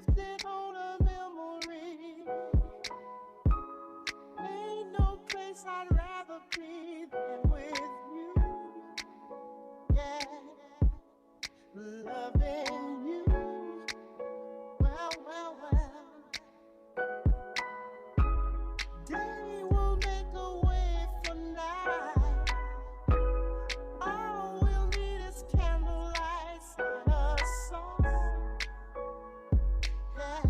drifting on a memory. Ain't no place I'd rather be than with you. Yeah, loving you. Well, well, well. Day will make a way for night. All we'll need is candlelight and a song. Yeah,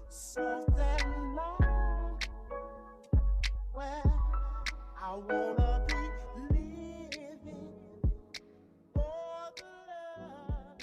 soft and long. Well, I wanna be living for the love.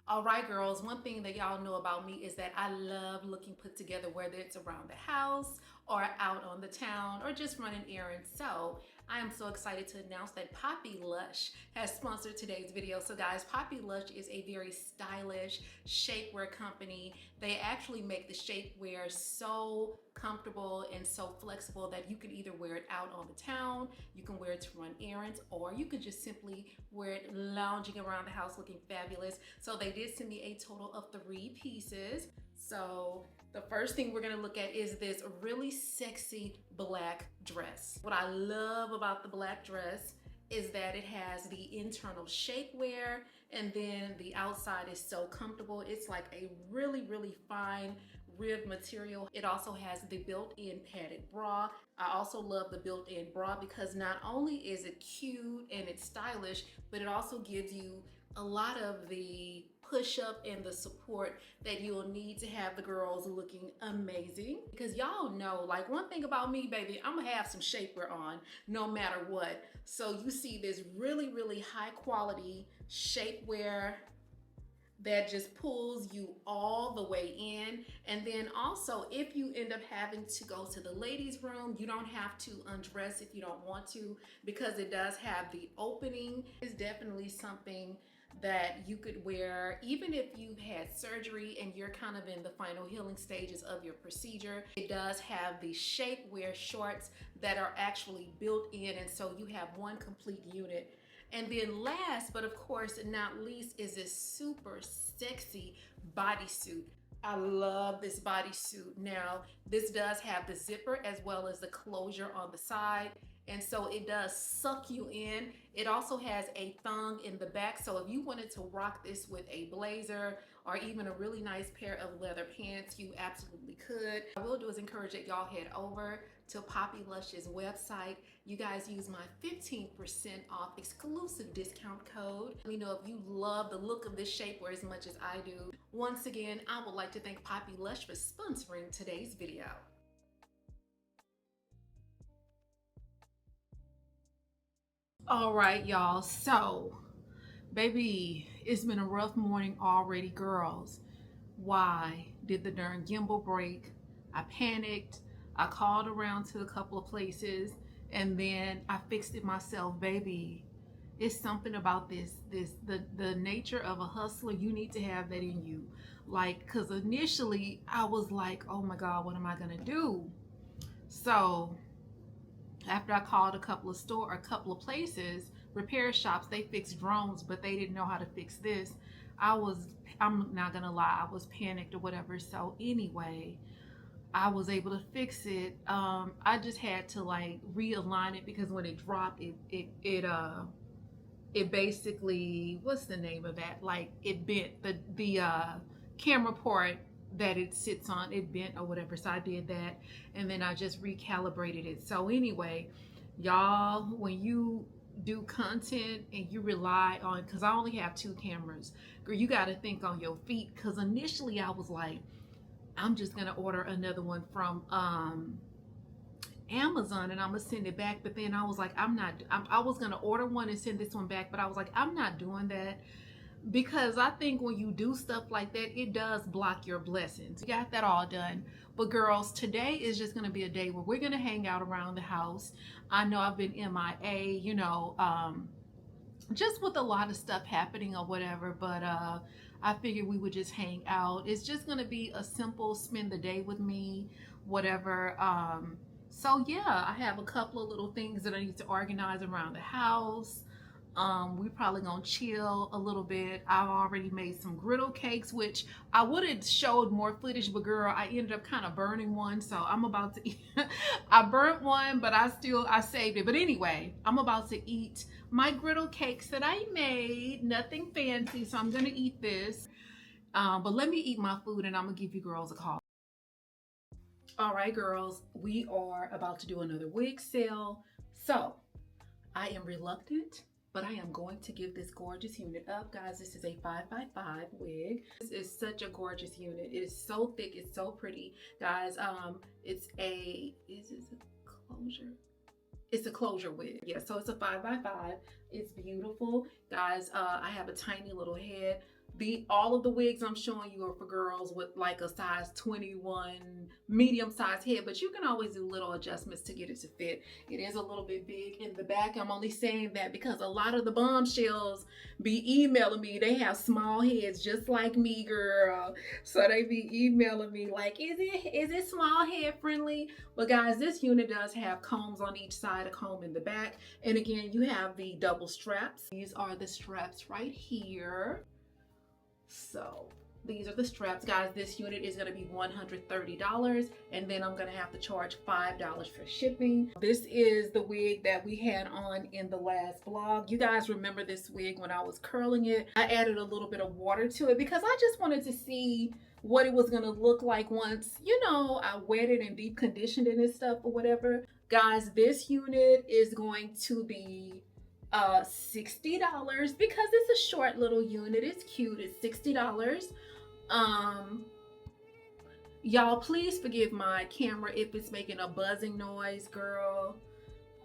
All right, girls, one thing that y'all know about me is that I love looking put together, whether it's around the house or out on the town or just running errands. So I am so excited to announce that Popilush has sponsored today's video. So guys, Popilush is a very stylish shapewear company. They actually make the shapewear so comfortable and so flexible that you can either wear it out on the town, you can wear it to run errands, or you could just simply wear it lounging around the house looking fabulous. So they did send me a total of 3 pieces. So the first thing we're gonna look at is this really sexy black dress. What I love about the black dress is that it has the internal shapewear, and then the outside is so comfortable. It's like a really, really fine rib material. It also has the built-in padded bra. I also love the built-in bra because not only is it cute and it's stylish, but it also gives you a lot of the push-up and the support that you'll need to have the girls looking amazing. Because y'all know, like, one thing about me, baby, I'm gonna have some shapewear on no matter what. So you see this really, really high quality shapewear that just pulls you all the way in. And then also, if you end up having to go to the ladies' room, you don't have to undress if you don't want to, because it does have the opening. It's definitely something that you could wear even if you've had surgery and you're kind of in the final healing stages of your procedure. It does have the shapewear shorts that are actually built in, and so you have one complete unit. And then last, but of course not least, is this super sexy bodysuit. I love this bodysuit. Now, this does have the zipper as well as the closure on the side, and so it does suck you in. It also has a thong in the back, so if you wanted to rock this with a blazer or even a really nice pair of leather pants, you absolutely could. What I will do is encourage that y'all head over to Popilush's website. You guys use my 15% off exclusive discount code. Let me know if you love the look of this shapewear as much as I do. Once again, I would like to thank Popilush for sponsoring today's video. All right, y'all, so baby, it's been a rough morning already, girls. Why did the darn gimbal break? I panicked. I called around to a couple of places, and then I fixed it myself. Baby, it's something about the nature of a hustler. You need to have that in you. Like, because initially I was like, oh my God, what am I gonna do? So after I called a couple of places, repair shops, they fixed drones, but they didn't know how to fix this. I'm not gonna lie, I was panicked or whatever. So anyway, I was able to fix it. I just had to like realign it because when it dropped, it basically, what's the name of that? Like, it bent the camera part that it sits on, it bent or whatever. So I did that, and then I just recalibrated it. So anyway, y'all, when you do content and you rely on, because I only have 2 cameras, girl, you got to think on your feet. Because initially I was like, I'm just gonna order another one from Amazon and I'm gonna send it back. But then I was like, I was gonna order one and send this one back, but I was like, I'm not doing that, because I think when you do stuff like that, it does block your blessings. We got that all done. But girls, today is just gonna be a day where we're gonna hang out around the house. I know I've been MIA, you know, just with a lot of stuff happening or whatever, but I figured we would just hang out. It's just gonna be a simple spend the day with me, whatever. So yeah, I have a couple of little things that I need to organize around the house. We probably gonna chill a little bit. I've already made some griddle cakes, which I would have showed more footage, but girl, I ended up kind of burning one, so I'm about to eat. I burnt one, but I saved it. But anyway, I'm about to eat my griddle cakes that I made. Nothing fancy, so I'm gonna eat this. But let me eat my food and I'm gonna give you girls a call. All right, girls, we are about to do another wig sale. So I am reluctant, but I am going to give this gorgeous unit up. Guys, this is a 5x5 wig. This is such a gorgeous unit. It is so thick, it's so pretty. Guys, it's a closure? It's a closure wig. Yeah, so it's a 5x5. It's beautiful. Guys, I have a tiny little head. All of the wigs I'm showing you are for girls with like a size 21 medium size head, but you can always do little adjustments to get it to fit. It is a little bit big in the back. I'm only saying that because a lot of the bombshells be emailing me. They have small heads just like me, girl. So they be emailing me like, is it small head friendly? But guys, this unit does have combs on each side, a comb in the back. And again, you have the double straps. These are the straps right here. So these are the straps, guys. This unit is going to be $130, and then I'm going to have to charge $5 for shipping. This is the wig that we had on in the last vlog. You guys remember this wig when I was curling it. I added a little bit of water to it because I just wanted to see what it was going to look like once, you know, I wetted and deep conditioned it and stuff or whatever. Guys, this unit is going to be $60 because it's a short little unit. It's cute. It's $60. Y'all please forgive my camera if it's making a buzzing noise, girl.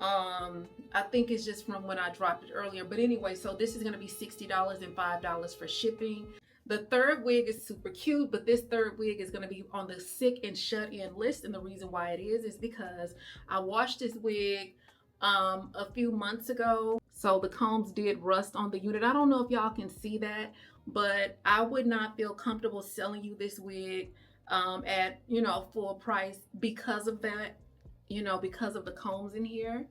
I think it's just from when I dropped it earlier, but anyway, so this is going to be $60 and $5 for shipping. The third wig is super cute, but this third wig is going to be on the sick and shut in list, and the reason why it is because I washed this wig a few months ago. So the combs did rust on the unit. I don't know if y'all can see that, but I would not feel comfortable selling you this wig at, you know, full price because of that, you know, because of the combs in here.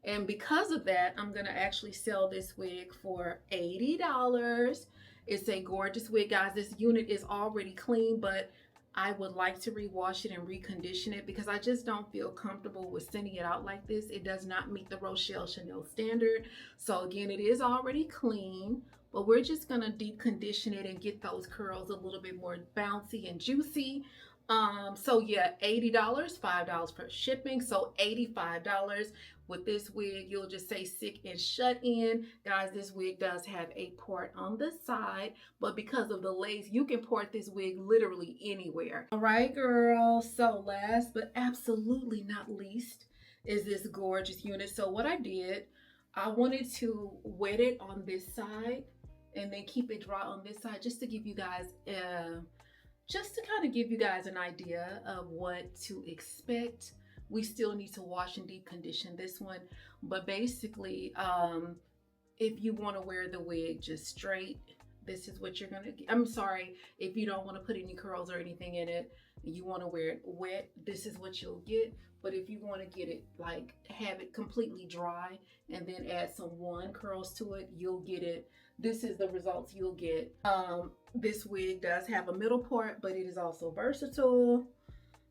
And because of that, I'm gonna actually sell this wig for $80. It's a gorgeous wig, guys. This unit is already clean, but I would like to rewash it and recondition it because I just don't feel comfortable with sending it out like this. It does not meet the Rochelle Chanel standard. So again, it is already clean, but we're just gonna deep condition it and get those curls a little bit more bouncy and juicy. So yeah, $80, $5 for shipping, so $85. With this wig, you'll just say sick and shut in. Guys, this wig does have a port on the side, but because of the lace, you can port this wig literally anywhere. All right, girl. So last but absolutely not least is this gorgeous unit. So what I did, I wanted to wet it on this side and then keep it dry on this side just to give you guys just to kind of give you guys an idea of what to expect. We still need to wash and deep condition this one, but basically if you want to wear the wig just straight, this is what you're gonna get. I'm sorry, if you don't want to put any curls or anything in it and you want to wear it wet, this is what you'll get. But if you want to get it like have it completely dry and then add some wand curls to it, you'll get it. This is the results you'll get. This wig does have a middle part, but it is also versatile.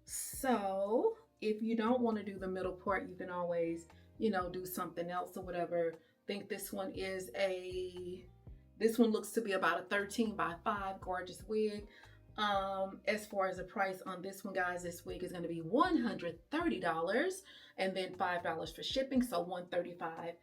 So if you don't want to do the middle part, you can always, you know, do something else or whatever. I think this one looks to be about a 13x5 gorgeous wig. As far as the price on this one, guys, this wig is going to be $130 and then $5 for shipping, so $135.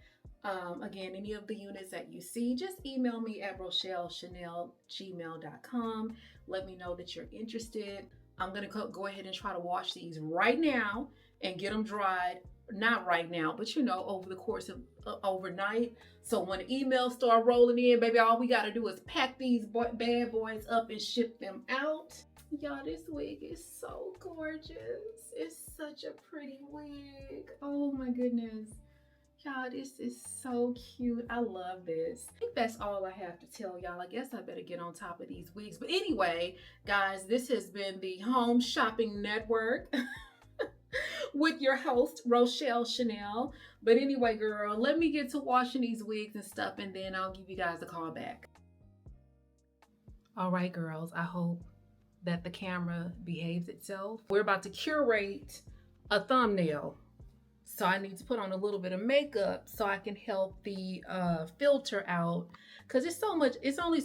Again, any of the units that you see, just email me at rochellechannel@gmail.com. Let me know that you're interested. I'm going to go ahead and try to wash these right now and get them dried. Not right now, but you know, over the course of overnight. So when the emails start rolling in, baby, all we got to do is pack these bad boys up and ship them out. Y'all, this wig is so gorgeous. It's such a pretty wig. Oh my goodness. Y'all, this is so cute. I love this. I think that's all I have to tell y'all. I guess I better get on top of these wigs. But anyway, guys, this has been the Home Shopping Network with your host, Rochelle Chanel. But anyway, girl, let me get to washing these wigs and stuff, and then I'll give you guys a call back. All right, girls, I hope that the camera behaves itself. We're about to curate a thumbnail. So I need to put on a little bit of makeup so I can help the filter out. Cause it's only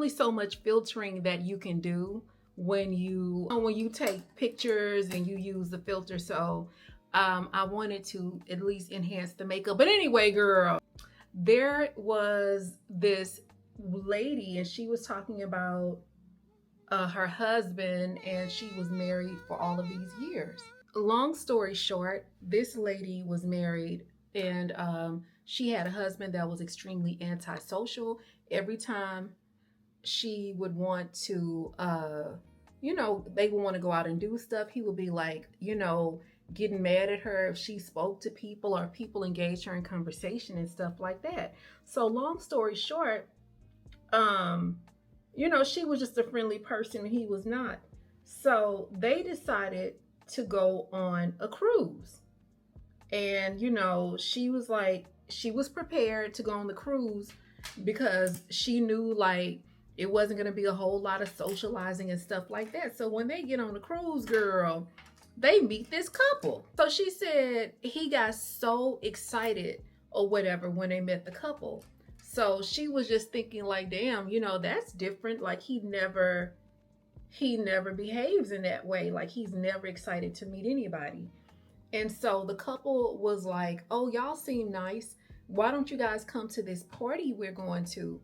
so much filtering that you can do when you take pictures and you use the filter. So I wanted to at least enhance the makeup. But anyway, girl, there was this lady and she was talking about her husband, and she was married for all of these years. Long story short, this lady was married, and she had a husband that was extremely antisocial. Every time she would want to, they would want to go out and do stuff, he would be like, getting mad at her if she spoke to people or people engaged her in conversation and stuff like that. So long story short, she was just a friendly person and he was not. So they decided to go on a cruise. And, she was prepared to go on the cruise because she knew like it wasn't going to be a whole lot of socializing and stuff like that. So when they get on the cruise, girl, they meet this couple. So she said he got so excited or whatever when they met the couple. So she was just thinking like, damn, that's different. Like he never behaves in that way. Like he's never excited to meet anybody. And so the couple was like, oh, y'all seem nice. Why don't you guys come to this party we're going to?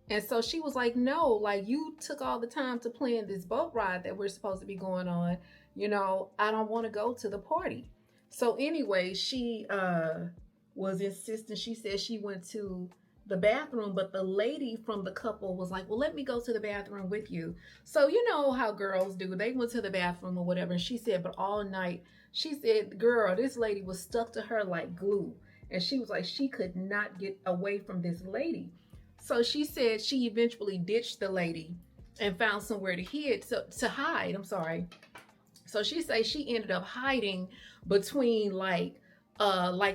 And so she was like, no, like you took all the time to plan this boat ride that we're supposed to be going on. I don't want to go to the party. So anyway, she was insistent. She said she went to the bathroom, but the lady from the couple was like, well, let me go to the bathroom with you. So you know how girls do. They went to the bathroom or whatever. And she said, but all night, she said, girl, this lady was stuck to her like glue. And she was like, she could not get away from this lady. So she said she eventually ditched the lady and found somewhere to hide. So she said she ended up hiding between like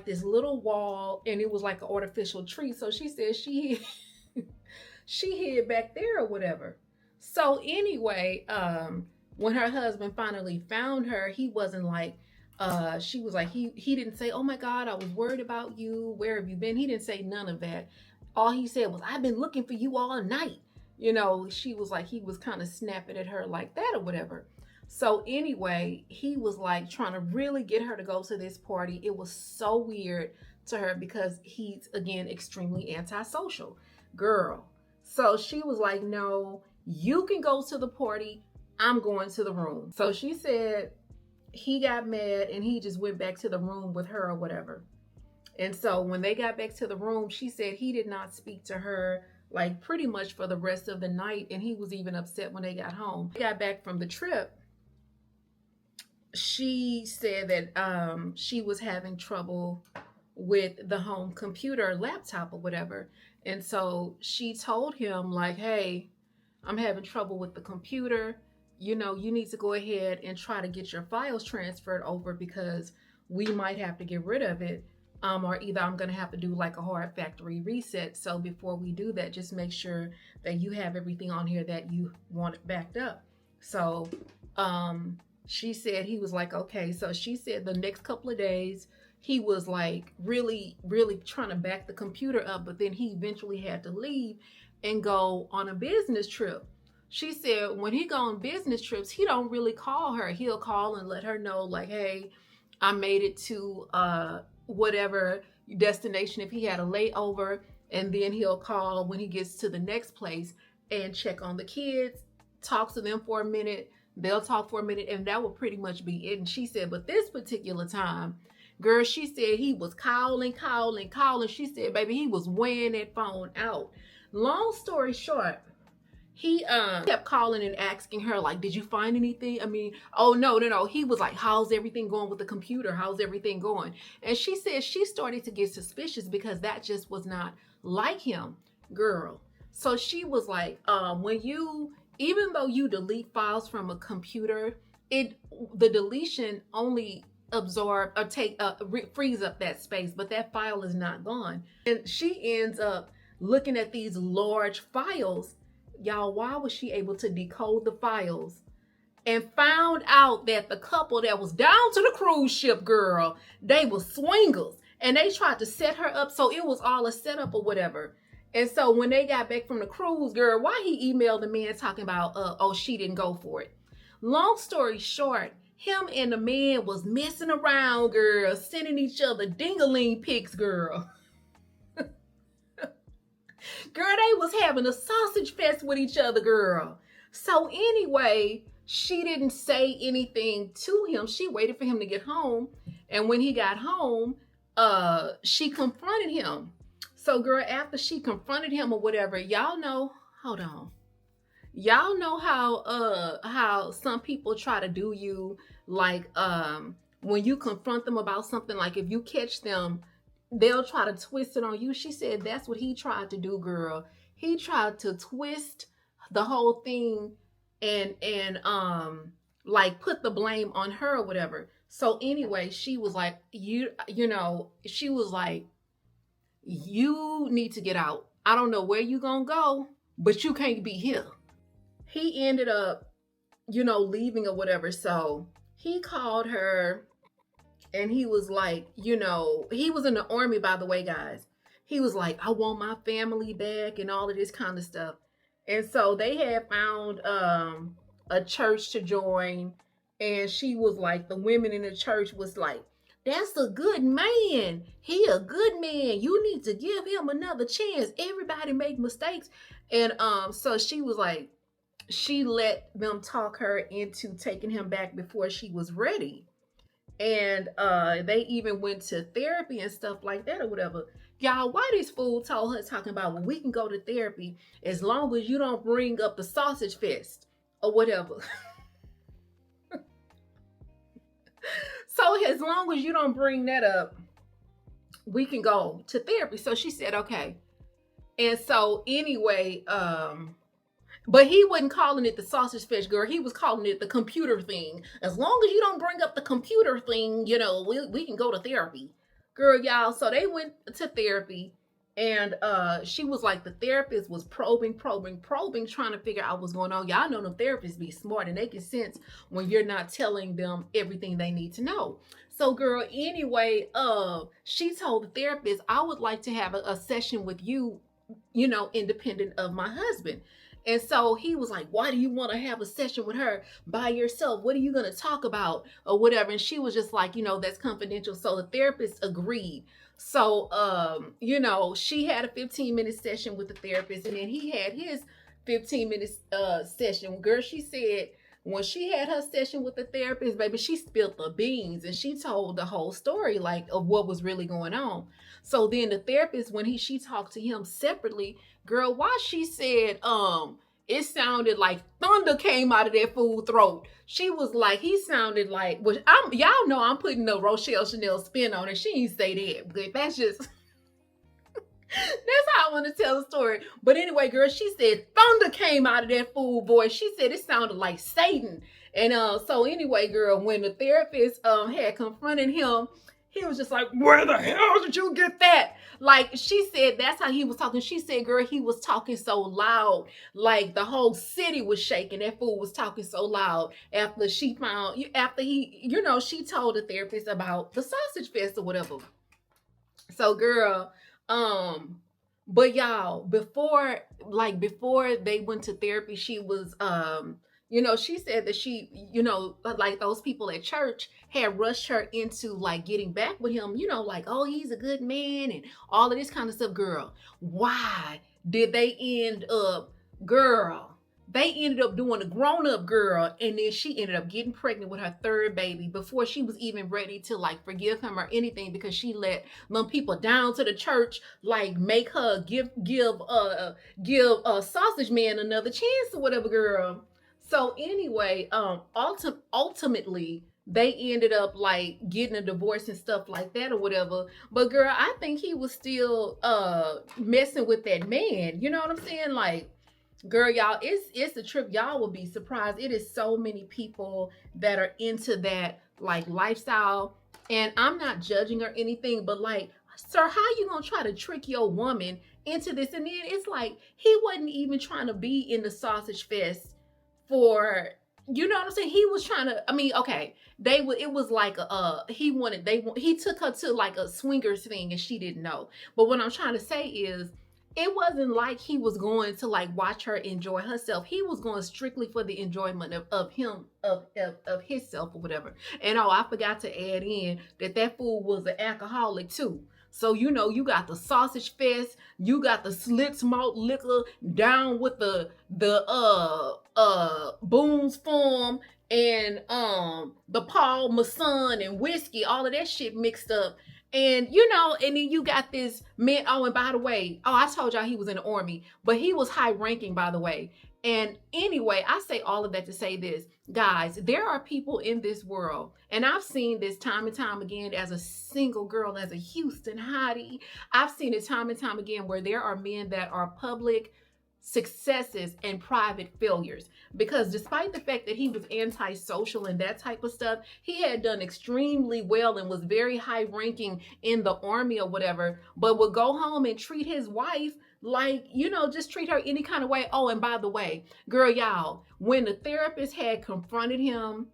this little wall, and it was like an artificial tree. So she said she hid back there or whatever. So anyway, when her husband finally found her, he wasn't like, she was like, he didn't say, oh my God, I was worried about you. Where have you been? He didn't say none of that. All he said was, I've been looking for you all night. She was like, he was kind of snapping at her like that or whatever. So anyway, he was like trying to really get her to go to this party. It was so weird to her because he's, again, extremely antisocial. Girl. So she was like, no, you can go to the party. I'm going to the room. So she said he got mad and he just went back to the room with her or whatever. And so when they got back to the room, she said he did not speak to her like pretty much for the rest of the night. And he was even upset when they got home. They got back from the trip. She said that she was having trouble with the home computer, laptop or whatever. And so she told him like, hey, I'm having trouble with the computer. You need to go ahead and try to get your files transferred over because we might have to get rid of it. Or either I'm going to have to do like a hard factory reset. So before we do that, just make sure that you have everything on here that you want it backed up. So she said he was like, okay. So she said the next couple of days, he was like really, really trying to back the computer up. But then he eventually had to leave and go on a business trip. She said when he go on business trips, he don't really call her. He'll call and let her know like, hey, I made it to whatever destination if he had a layover, and then he'll call when he gets to the next place and check on the kids, talk to them for a minute, they'll talk for a minute, and that will pretty much be it. And she said, but this particular time, girl, she said he was calling. She said, baby, he was weighing that phone out. Long story short, he kept calling and asking her, like, did you find anything? I mean, oh, no. He was like, how's everything going with the computer? How's everything going? And she said she started to get suspicious because that just was not like him, girl. So she was like, even though you delete files from a computer, the deletion only absorb or frees up that space, but that file is not gone. And she ends up looking at these large files. Y'all, why was she able to decode the files and found out that the couple that was down to the cruise ship, girl, they were swingers and they tried to set her up, so it was all a setup or whatever. And so when they got back from the cruise, girl, why he emailed the man talking about oh, she didn't go for it. Long story short, him and the man was messing around, girl, sending each other ding-a-ling pics, girl. Girl, they was having a sausage fest with each other, girl. So anyway, she didn't say anything to him. She waited for him to get home. And when he got home, she confronted him. So girl, after she confronted him or whatever, y'all know, hold on. Y'all know how some people try to do you, like when you confront them about something, like if you catch them, they'll try to twist it on you. She said that's what he tried to do, girl. He tried to twist the whole thing and like put the blame on her or whatever. So anyway, she was like, you know, she was like, you need to get out. I don't know where you gonna go, but you can't be here. He ended up, you know, leaving or whatever. So he called her and he was like, you know, he was in the army, by the way, guys. He was like, I want my family back and all of this kind of stuff. And so they had found a church to join. And she was like, the women in the church was like, that's a good man. He a good man. You need to give him another chance. Everybody make mistakes. And so she was like, she let them talk her into taking him back before she was ready. And they even went to therapy and stuff like that or whatever. Y'all, why this fool told her, talking about, well, we can go to therapy as long as you don't bring up the sausage fest or whatever. So as long as you don't bring that up, we can go to therapy. So she said, okay. And so anyway, but he wasn't calling it the sausage fest, girl. He was calling it the computer thing. As long as you don't bring up the computer thing, you know, we can go to therapy. Girl, y'all, so they went to therapy. And she was like, the therapist was probing, trying to figure out what's going on. Y'all know them therapists be smart and they can sense when you're not telling them everything they need to know. So girl, anyway, she told the therapist, I would like to have a session with you, you know, independent of my husband. And so he was like, why do you want to have a session with her by yourself? What are you going to talk about or whatever? And she was just like, you know, that's confidential. So the therapist agreed. So, you know, she had a 15-minute session with the therapist and then he had his 15-minute session. Girl, she said when she had her session with the therapist, baby, she spilled the beans and she told the whole story, like, of what was really going on. So then the therapist, when she talked to him separately, girl, why she said, it sounded like thunder came out of that fool's throat. She was like, he sounded like, which y'all know I'm putting the Rochelle Chanel spin on it. She ain't say that, but that's just, that's how I want to tell the story. But anyway, girl, she said thunder came out of that fool voice. She said it sounded like Satan. And so anyway, girl, when the therapist had confronted him, he was just like, where the hell did you get that? Like, she said, that's how he was talking. She said, girl, he was talking so loud. Like, the whole city was shaking. That fool was talking so loud after she you know, she told the therapist about the sausage fest or whatever. So, girl, but y'all, before they went to therapy, she was, you know, she said that she, you know, like those people at church had rushed her into like getting back with him, you know, like, oh, he's a good man and all of this kind of stuff. Girl, why did they end up, girl, they ended up doing a grown-up girl, and then she ended up getting pregnant with her third baby before she was even ready to like forgive him or anything, because she let them people down to the church like make her give a sausage man another chance or whatever, girl. So anyway, ultimately, they ended up like getting a divorce and stuff like that or whatever. But girl, I think he was still messing with that man. You know what I'm saying? Like, Girl, y'all, it's a trip. Y'all will be surprised. It is so many people that are into that like lifestyle. And I'm not judging or anything, but like, sir, how you gonna try to trick your woman into this? And then it's like he wasn't even trying to be in the sausage fest for, you know what I'm saying? He was trying to, I mean, okay, they would, it was like he took her to like a swingers thing and she didn't know. But what I'm trying to say is, it wasn't like he was going to like watch her enjoy herself. He was going strictly for the enjoyment of him, of himself or whatever. And oh, I forgot to add in that fool was an alcoholic too. So, you know, you got the sausage fest, you got the slick malt liquor down with the Boone's Farm and the Paul Masson and whiskey, all of that shit mixed up. And you know, and then you got this man. Oh, and by the way, oh, I told y'all he was in the army, but he was high ranking, by the way. And anyway, I say all of that to say this, guys, there are people in this world, and I've seen this time and time again as a single girl, as a Houston hottie. I've seen it time and time again where there are men that are public successes and private failures, because despite the fact that he was antisocial and that type of stuff, he had done extremely well and was very high ranking in the army or whatever, but would go home and treat his wife like, you know, just treat her any kind of way. Oh, and by the way, girl, y'all, when the therapist had confronted him,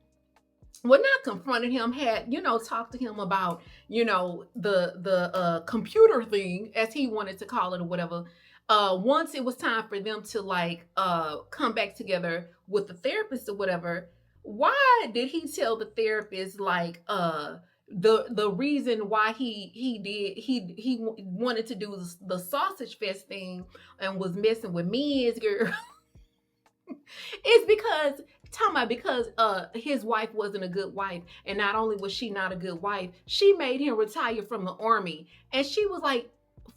well, not confronted him, had, you know, talked to him about, you know, the computer thing, as he wanted to call it or whatever. Once it was time for them to like come back together with the therapist or whatever, why did he tell the therapist like the reason why he wanted to do the sausage fest thing and was messing with men's girl? It's because his wife wasn't a good wife, and not only was she not a good wife, she made him retire from the army. And she was like,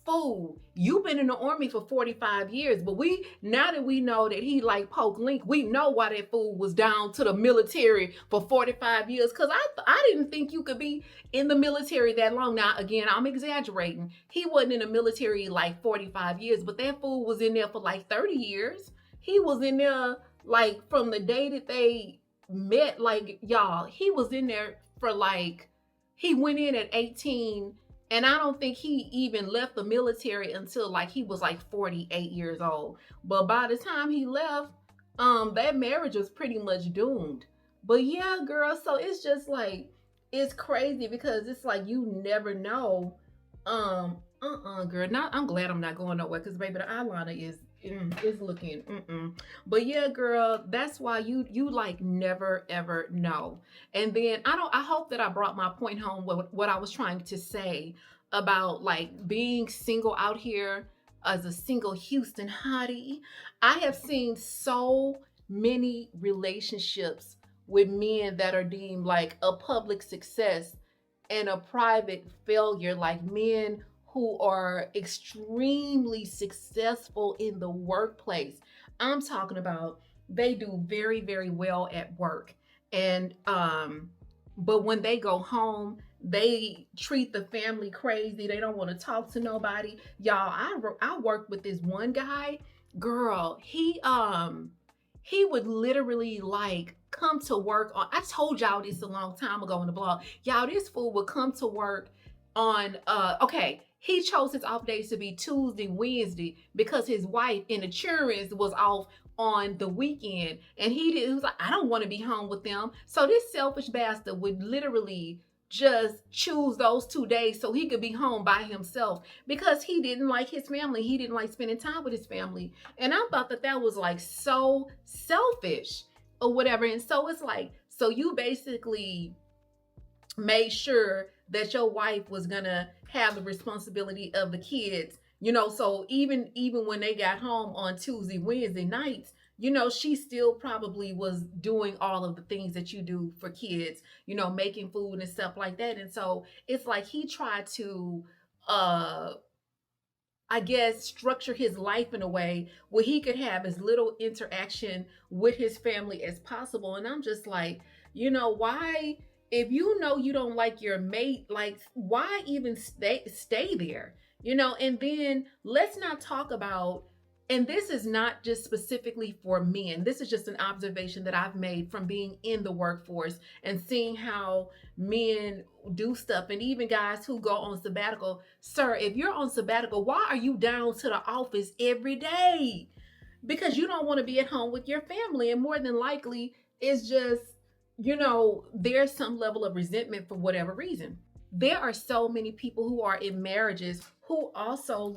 fool, you've been in the army for 45 years, but now that we know that he like poke link, we know why that fool was down to the military for 45 years. Because I didn't think you could be in the military that long. Now, again, I'm exaggerating. He wasn't in the military like 45 years, but that fool was in there for like 30 years. He was in there like from the day that they met, like, y'all, he was in there for like, he went in at 18, and I don't think he even left the military until like he was like 48 years old. But by the time he left, that marriage was pretty much doomed. But yeah, girl, so it's just like, it's crazy because it's like you never know. Girl, I'm glad I'm not going nowhere, because baby, the eyeliner is looking But yeah, girl, that's why you like never ever know. And then I hope that I brought my point home, what I was trying to say about like being single out here as a single Houston hottie. I have seen so many relationships with men that are deemed like a public success and a private failure, like men who are extremely successful in the workplace. I'm talking about they do very, very well at work. And but when they go home, they treat the family crazy. They don't want to talk to nobody. Y'all, I worked with this one guy, girl, he would literally like come to work on, I told y'all this a long time ago on the blog. Y'all, this fool would come to work on okay, he chose his off days to be Tuesday, Wednesday, because his wife in insurance was off on the weekend, and he was like, I don't want to be home with them. So this selfish bastard would literally just choose those 2 days so he could be home by himself, because he didn't like his family. He didn't like spending time with his family. And I thought that was like so selfish or whatever. And so it's like, so you basically made sure that your wife was gonna have the responsibility of the kids, you know. So even when they got home on Tuesday, Wednesday nights, you know, she still probably was doing all of the things that you do for kids, you know, making food and stuff like that. And so it's like he tried to I guess structure his life in a way where he could have as little interaction with his family as possible. And I'm just like, you know, why, if you know you don't like your mate, like, why even stay there? You know. And then let's not talk about, And this is not just specifically for men. This is just an observation that I've made from being in the workforce and seeing how men do stuff, and even guys who go on sabbatical. Sir, if you're on sabbatical, why are you down to the office every day? Because you don't want to be at home with your family. And more than likely, it's just, there's some level of resentment for whatever reason. There are so many people who are in marriages who also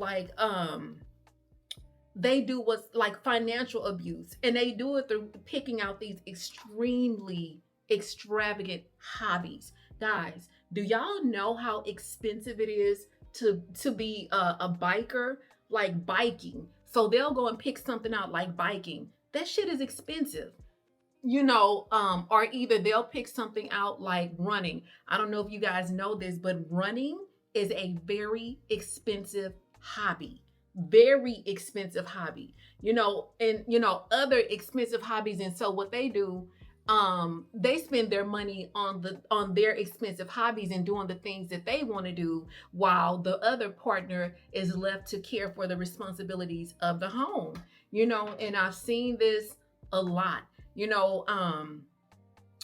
they do what's like financial abuse, and they do it through picking out these extremely extravagant hobbies. Guys, do y'all know how expensive it is to be a biker? Like biking. So they'll go and pick something out like biking. That shit is expensive. Or either they'll pick something out like running. I don't know if you guys know this, but running is a very expensive hobby. Very expensive hobby. Other expensive hobbies. And so what they do, they spend their money on their expensive hobbies and doing the things that they want to do, while the other partner is left to care for the responsibilities of the home. And I've seen this a lot.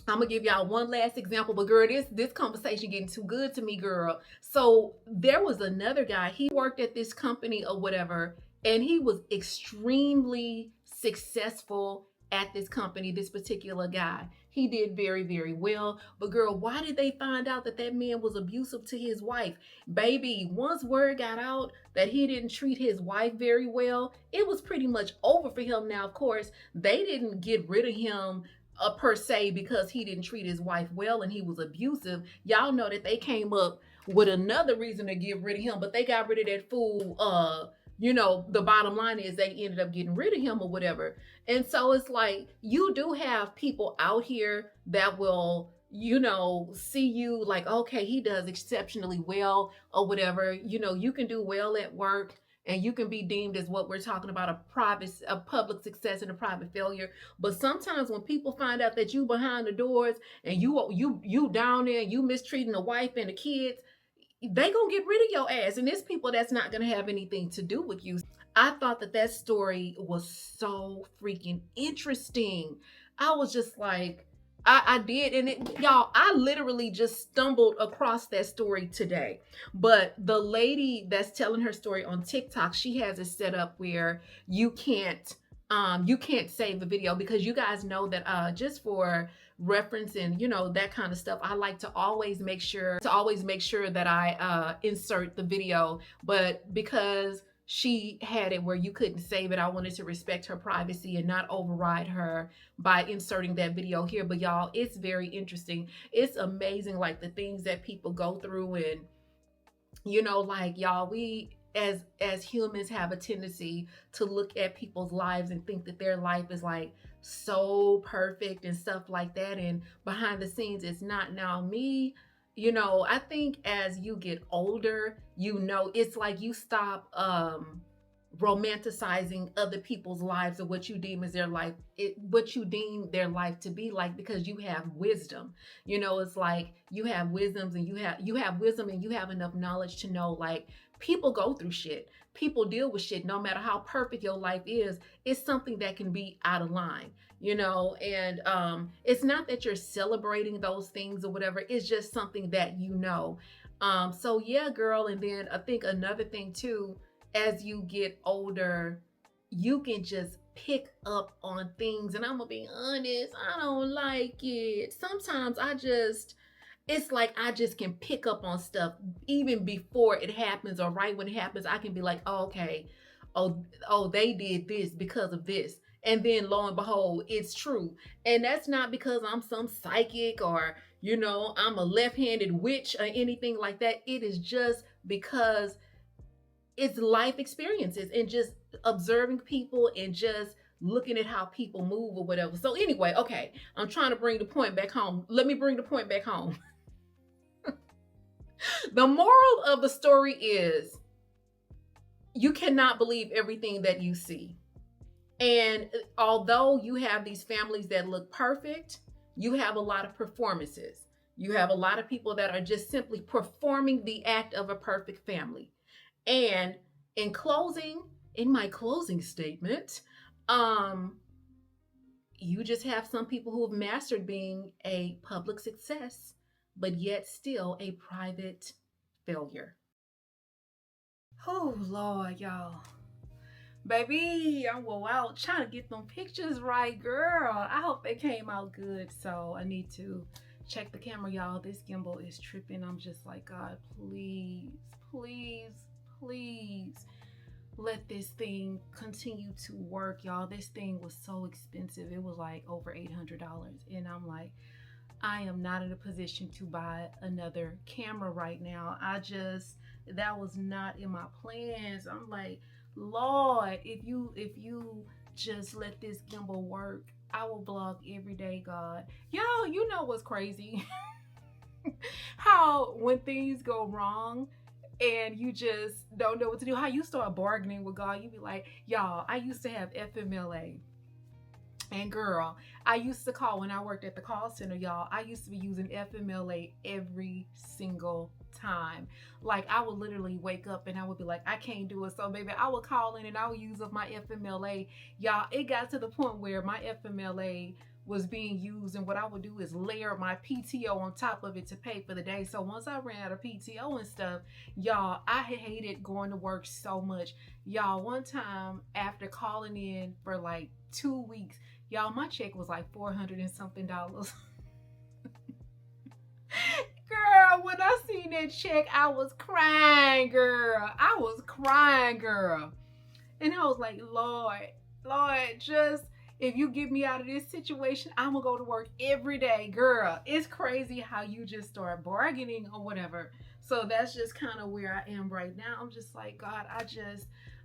I'm gonna give y'all one last example, but girl, this conversation getting too good to me, girl. So there was another guy, he worked at this company or whatever, and he was extremely successful at this company, this particular guy. He did very, very well. But girl, why did they find out that that man was abusive to his wife? Baby, once word got out that he didn't treat his wife very well, it was pretty much over for him. Now, of course, they didn't get rid of him per se because he didn't treat his wife well and he was abusive. Y'all know that they came up with another reason to get rid of him, but they got rid of that fool. The bottom line is they ended up getting rid of him or whatever. And so it's like, you do have people out here that will, see you like, okay, he does exceptionally well or whatever. You can do well at work, and you can be deemed as what we're talking about, a public success and a private failure. But sometimes when people find out that you behind the doors and you down there, you mistreating the wife and the kids, they gonna get rid of your ass. And there's people that's not gonna have anything to do with you. I thought that story was so freaking interesting. I was just like, I did. And y'all, I literally just stumbled across that story today. But the lady that's telling her story on TikTok, she has it set up where you can't save the video, because you guys know that just for reference and that kind of stuff, I like to always make sure that I insert the video. But because she had it where you couldn't save it, I wanted to respect her privacy and not override her by inserting that video here. But y'all, it's very interesting. It's amazing, like the things that people go through. And y'all, we as humans have a tendency to look at people's lives and think that their life is like so perfect and stuff like that, and behind the scenes it's not. Now me, I think as you get older, it's like you stop romanticizing other people's lives or what you deem as their life, what you deem their life to be like, because you have wisdom. It's like you have wisdom and you have enough knowledge to know, like, people go through shit. People deal with shit. No matter how perfect your life is, it's something that can be out of line, and it's not that you're celebrating those things or whatever. It's just something that so yeah, girl. And then I think another thing too, as you get older, you can just pick up on things. And I'm gonna be honest, I don't like it. Sometimes it's like I just can pick up on stuff even before it happens, or right when it happens. I can be like, oh, okay, oh, they did this because of this. And then lo and behold, it's true. And that's not because I'm some psychic or, I'm a left-handed witch or anything like that. It is just because it's life experiences and just observing people and just looking at how people move or whatever. So anyway, okay, I'm trying to bring the point back home. Let me bring the point back home. The moral of the story is, you cannot believe everything that you see. And although you have these families that look perfect, you have a lot of performances. You have a lot of people that are just simply performing the act of a perfect family. And in closing, in my closing statement, you just have some people who have mastered being a public success, but yet still a private failure. Oh, Lord, y'all. Baby, I go out trying to get them pictures right, girl. I hope they came out good. So I need to check the camera, y'all. This gimbal is tripping. I'm just like, God, please, please, please let this thing continue to work, y'all. This thing was so expensive. It was like over $800. And I'm like, I am not in a position to buy another camera right now. That was not in my plans. I'm like, Lord, if you just let this gimbal work, I will vlog every day, God. Y'all, you know what's crazy? How when things go wrong and you just don't know what to do, how you start bargaining with God. You be like, y'all, I used to have FMLA. And girl, I used to call when I worked at the call center, y'all. I used to be using FMLA every single time. Like I would literally wake up and I would be like, I can't do it. So baby, I would call in and I would use up my FMLA. Y'all, it got to the point where my FMLA was being used, and what I would do is layer my PTO on top of it to pay for the day. So once I ran out of PTO and stuff, y'all, I hated going to work so much. Y'all, one time after calling in for like 2 weeks, y'all, my check was like $400 and something. Girl, when I seen that check, I was crying, girl. I was crying, girl. And I was like, Lord, just if you get me out of this situation, I'm gonna go to work every day, girl. It's crazy how you just start bargaining or whatever. So that's just kind of where I am right now. I'm just like, God,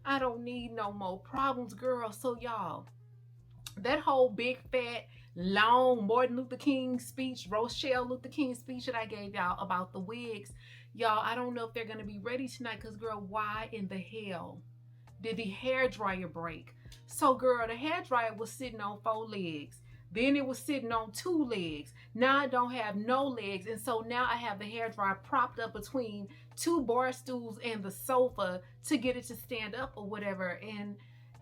I don't need no more problems, girl. So y'all, that whole big fat long Martin Luther King speech, Rochelle Luther King speech that I gave y'all about the wigs, y'all, I don't know if they're gonna be ready tonight, because girl, why in the hell did the hair dryer break? So girl, the hair dryer was sitting on 4 legs, then it was sitting on 2 legs. Now I don't have no legs, and so now I have the hair dryer propped up between 2 bar stools and the sofa to get it to stand up or whatever. And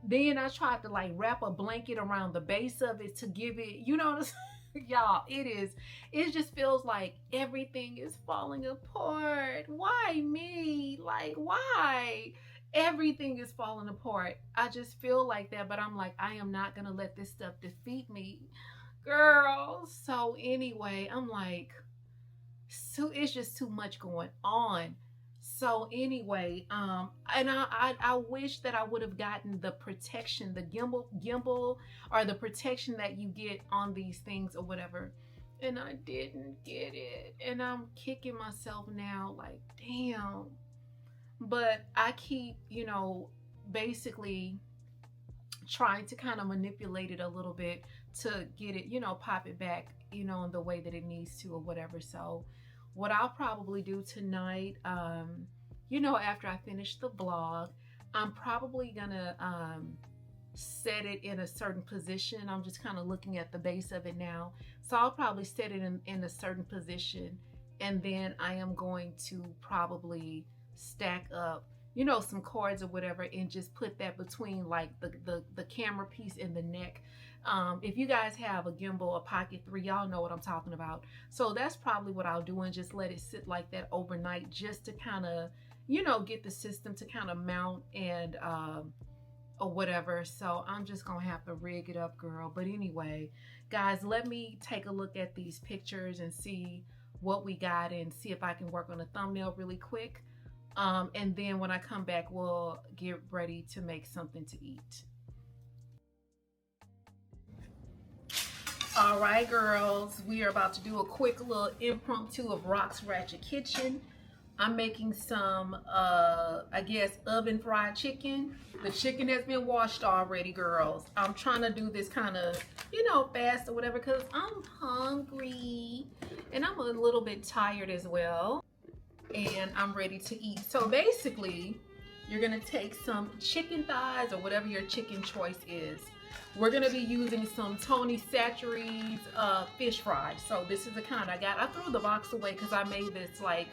then I tried to like wrap a blanket around the base of it to give it, you know what I'm saying? Y'all, it just feels like everything is falling apart. Why me? Like, why? Everything is falling apart. I just feel like that, but I'm like, I am not gonna let this stuff defeat me, girl. So anyway, I'm like, so it's just too much going on. So anyway, and I wish that I would have gotten the protection, the gimbal, or the protection that you get on these things or whatever, and I didn't get it, and I'm kicking myself now, like, damn. But I keep, you know, basically trying to kind of manipulate it a little bit to get it, you know, pop it back, you know, in the way that it needs to or whatever. So what I'll probably do tonight, you know, after I finish the vlog, I'm probably gonna set it in a certain position. I'm just kind of looking at the base of it now. So I'll probably set it in a certain position, and then I am going to probably stack up, you know, some cords or whatever, and just put that between like the camera piece and the neck. If you guys have a gimbal, a Pocket 3, y'all know what I'm talking about. So that's probably what I'll do, and just let it sit like that overnight, just to kind of, you know, get the system to kind of mount and or whatever. So I'm just gonna have to rig it up, girl. But anyway, guys, let me take a look at these pictures and see what we got, and see if I can work on a thumbnail really quick. And then when I come back, we'll get ready to make something to eat. All right, girls, we are about to do a quick little impromptu of Rock's Ratchet Kitchen. I'm making some, I guess, oven fried chicken. The chicken has been washed already, girls. I'm trying to do this kind of, you know, fast or whatever, because I'm hungry and I'm a little bit tired as well. And I'm ready to eat. So basically, you're gonna take some chicken thighs or whatever your chicken choice is. We're gonna be using some Tony Chachere's fish fry. So this is the kind I got. I threw the box away because I made this like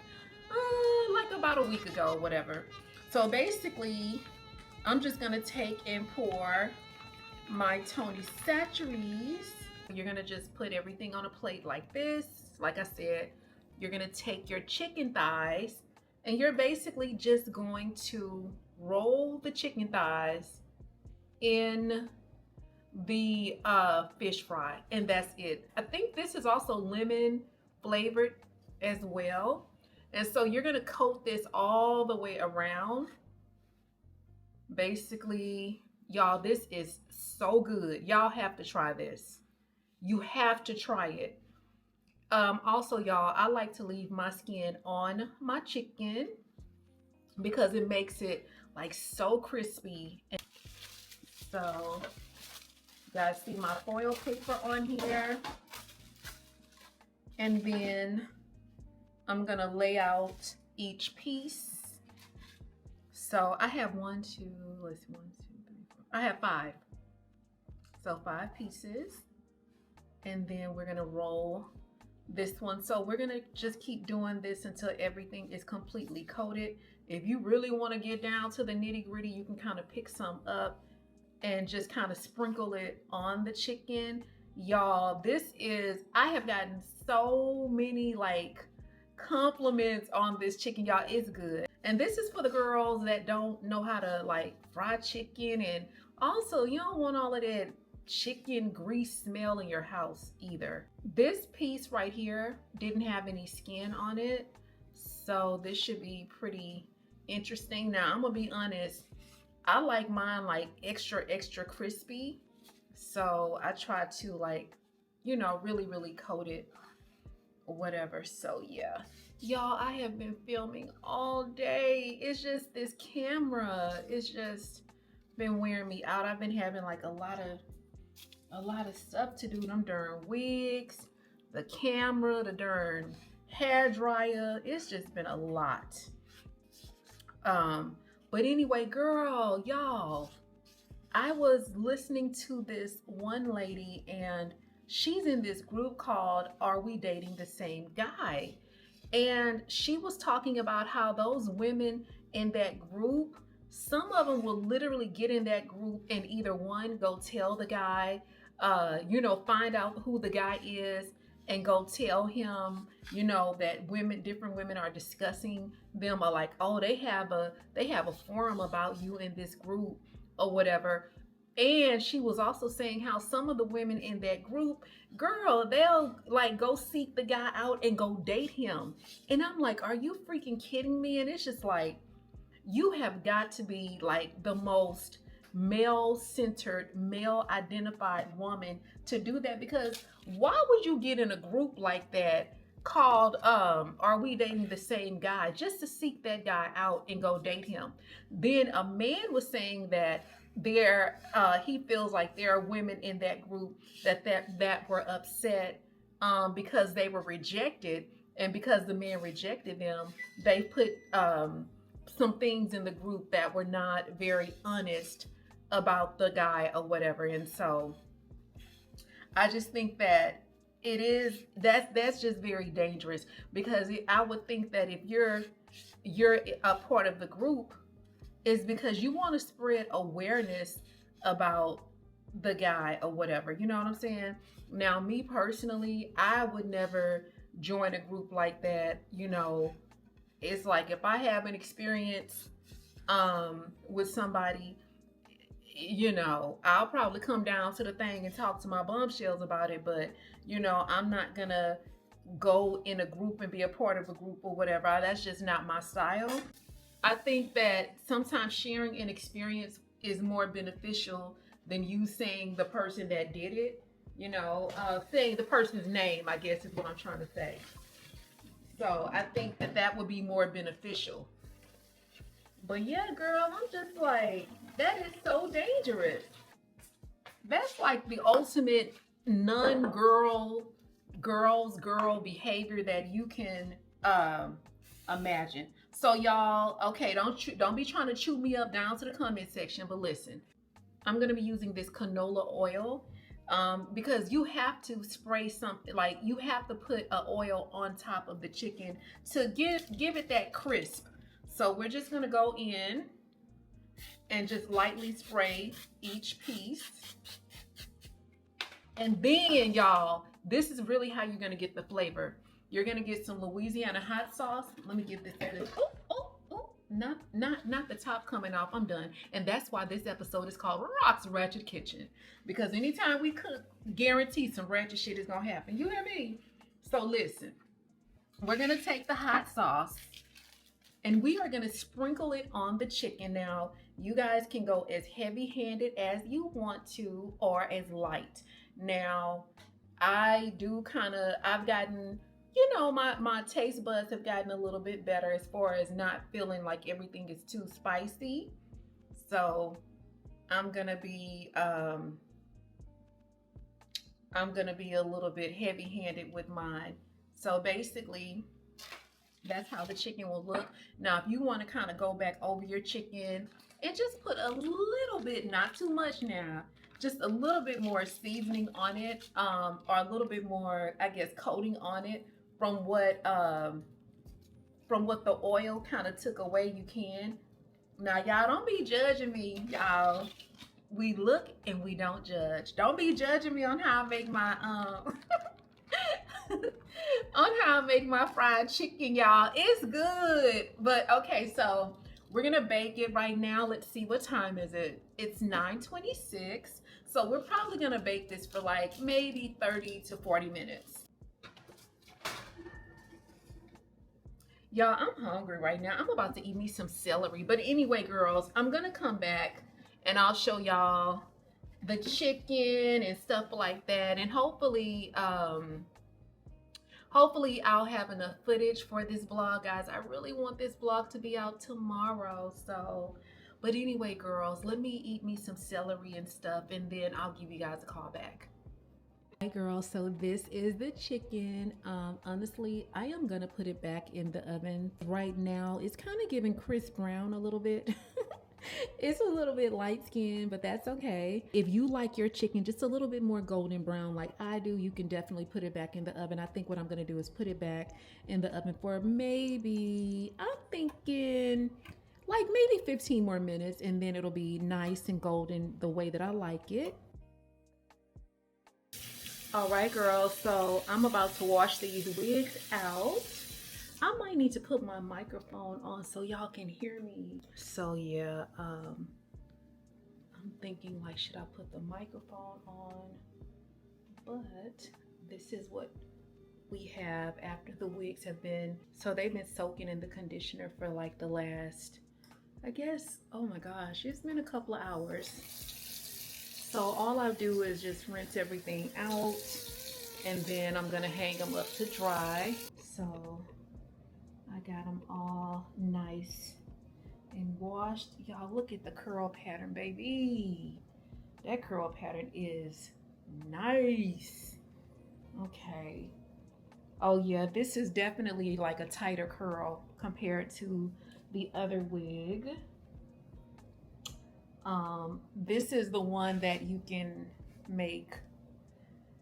about a week ago or whatever. So basically, I'm just gonna take and pour my Tony Chachere's. You're gonna just put everything on a plate like this. Like I said, you're gonna take your chicken thighs and you're basically just going to roll the chicken thighs in the fish fry, and that's it. I think this is also lemon flavored as well. And so you're gonna coat this all the way around. Basically, y'all, this is so good. Y'all have to try this. You have to try it. Also, y'all, I like to leave my skin on my chicken because it makes it like so crispy. And so, you guys see my foil paper on here. And then I'm gonna lay out each piece. So I have 1, 2, let's see, 1, 2, 3, 4. I have 5. So 5 pieces. And then we're gonna roll this one. So we're gonna just keep doing this until everything is completely coated. If you really wanna get down to the nitty gritty, you can kind of pick some up and just kind of sprinkle it on the chicken. Y'all, this is, I have gotten so many like compliments on this chicken, y'all. It's good. And this is for the girls that don't know how to like fry chicken, and also you don't want all of that chicken grease smell in your house either. This piece right here didn't have any skin on it, so this should be pretty interesting. Now I'm gonna be honest, I like mine like extra crispy, so I try to like, you know, really coat it or whatever. So yeah, y'all, I have been filming all day. It's just this camera, it's just been wearing me out. I've been having like a lot of stuff to do. Them darn wigs, the camera, the darn hair dryer. It's just been a lot. But anyway, girl, y'all, I was listening to this one lady, and she's in this group called Are We Dating the Same Guy? And she was talking about how those women in that group, some of them will literally get in that group and either one, go tell the guy, you know, find out who the guy is and go tell him, you know, that different women are discussing them, or like, oh, they have a forum about you in this group or whatever. And she was also saying how some of the women in that group, girl, they'll like go seek the guy out and go date him. And I'm like, are you freaking kidding me? And it's just like, you have got to be like the most male-centered, male-identified woman to do that, because why would you get in a group like that called Are We Dating the Same Guy, just to seek that guy out and go date him? Then a man was saying that he feels like there are women in that group that were upset because they were rejected, and because the man rejected them, they put some things in the group that were not very honest about the guy or whatever. And so I just think that that's just very dangerous, because I would think that if you're a part of the group, is because you want to spread awareness about the guy or whatever. You know what I'm saying? Now, me personally, I would never join a group like that. You know, it's like if I have an experience with somebody, you know, I'll probably come down to the thing and talk to my bombshells about it. But, you know, I'm not gonna go in a group and be a part of a group or whatever. That's just not my style. I think that sometimes sharing an experience is more beneficial than you saying the person that did it, you know, saying the person's name, I guess is what I'm trying to say. So I think that would be more beneficial. But yeah, girl, I'm just like, that is so dangerous. That's like the ultimate girl behavior that you can imagine. So y'all, okay, don't be trying to chew me up down to the comment section, but listen, I'm gonna be using this canola oil because you have to spray something, like you have to put an oil on top of the chicken to give it that crisp. So we're just gonna go in and just lightly spray each piece. And then, y'all, this is really how you're gonna get the flavor. You're gonna get some Louisiana hot sauce. Let me get this. Not the top coming off. I'm done. And that's why this episode is called Rock's Ratchet Kitchen. Because anytime we cook, guarantee some ratchet shit is gonna happen. You hear me? So listen, we're gonna take the hot sauce and we are gonna sprinkle it on the chicken. Now, you guys can go as heavy-handed as you want to or as light. Now, I've gotten, you know, my taste buds have gotten a little bit better as far as not feeling like everything is too spicy. So I'm gonna be a little bit heavy-handed with mine. So basically, that's how the chicken will look. Now, if you want to kind of go back over your chicken and just put a little bit, not too much now, just a little bit more seasoning on it, or a little bit more, I guess, coating on it from what the oil kind of took away, you can. Now, y'all don't be judging me, y'all. We look and we don't judge. Don't be judging me on how I make my on how I make my fried chicken, y'all. It's good. But okay, so we're gonna bake it right now. Let's see, what time is it? It's 9:26. So we're probably gonna bake this for like maybe 30 to 40 minutes. Y'all, I'm hungry right now. I'm about to eat me some celery. But anyway, girls, I'm gonna come back and I'll show y'all the chicken and stuff like that. And hopefully I'll have enough footage for this vlog, guys. I really want this vlog to be out tomorrow. So, but anyway, girls, let me eat me some celery and stuff, and then I'll give you guys a call back. Hi, girls. So this is the chicken. Honestly, I am gonna put it back in the oven right now. It's kind of giving crisp brown a little bit. It's a little bit light skinned, but that's okay. If you like your chicken just a little bit more golden brown like I do, you can definitely put it back in the oven. I think what I'm gonna do is put it back in the oven for maybe, I'm thinking like maybe 15 more minutes, and then it'll be nice and golden the way that I like it. All right, girls, so I'm about to wash these wigs out. I might need to put my microphone on so y'all can hear me. So yeah, I'm thinking like, should I put the microphone on? But this is what we have after the wigs have been, so they've been soaking in the conditioner for like the last, I guess, oh my gosh, it's been a couple of hours. So all I do is just rinse everything out, and then I'm gonna hang them up to dry. So I got them all nice and washed. Y'all, look at the curl pattern, baby. That curl pattern is nice. Okay. Oh yeah, this is definitely like a tighter curl compared to the other wig. This is the one that you can make.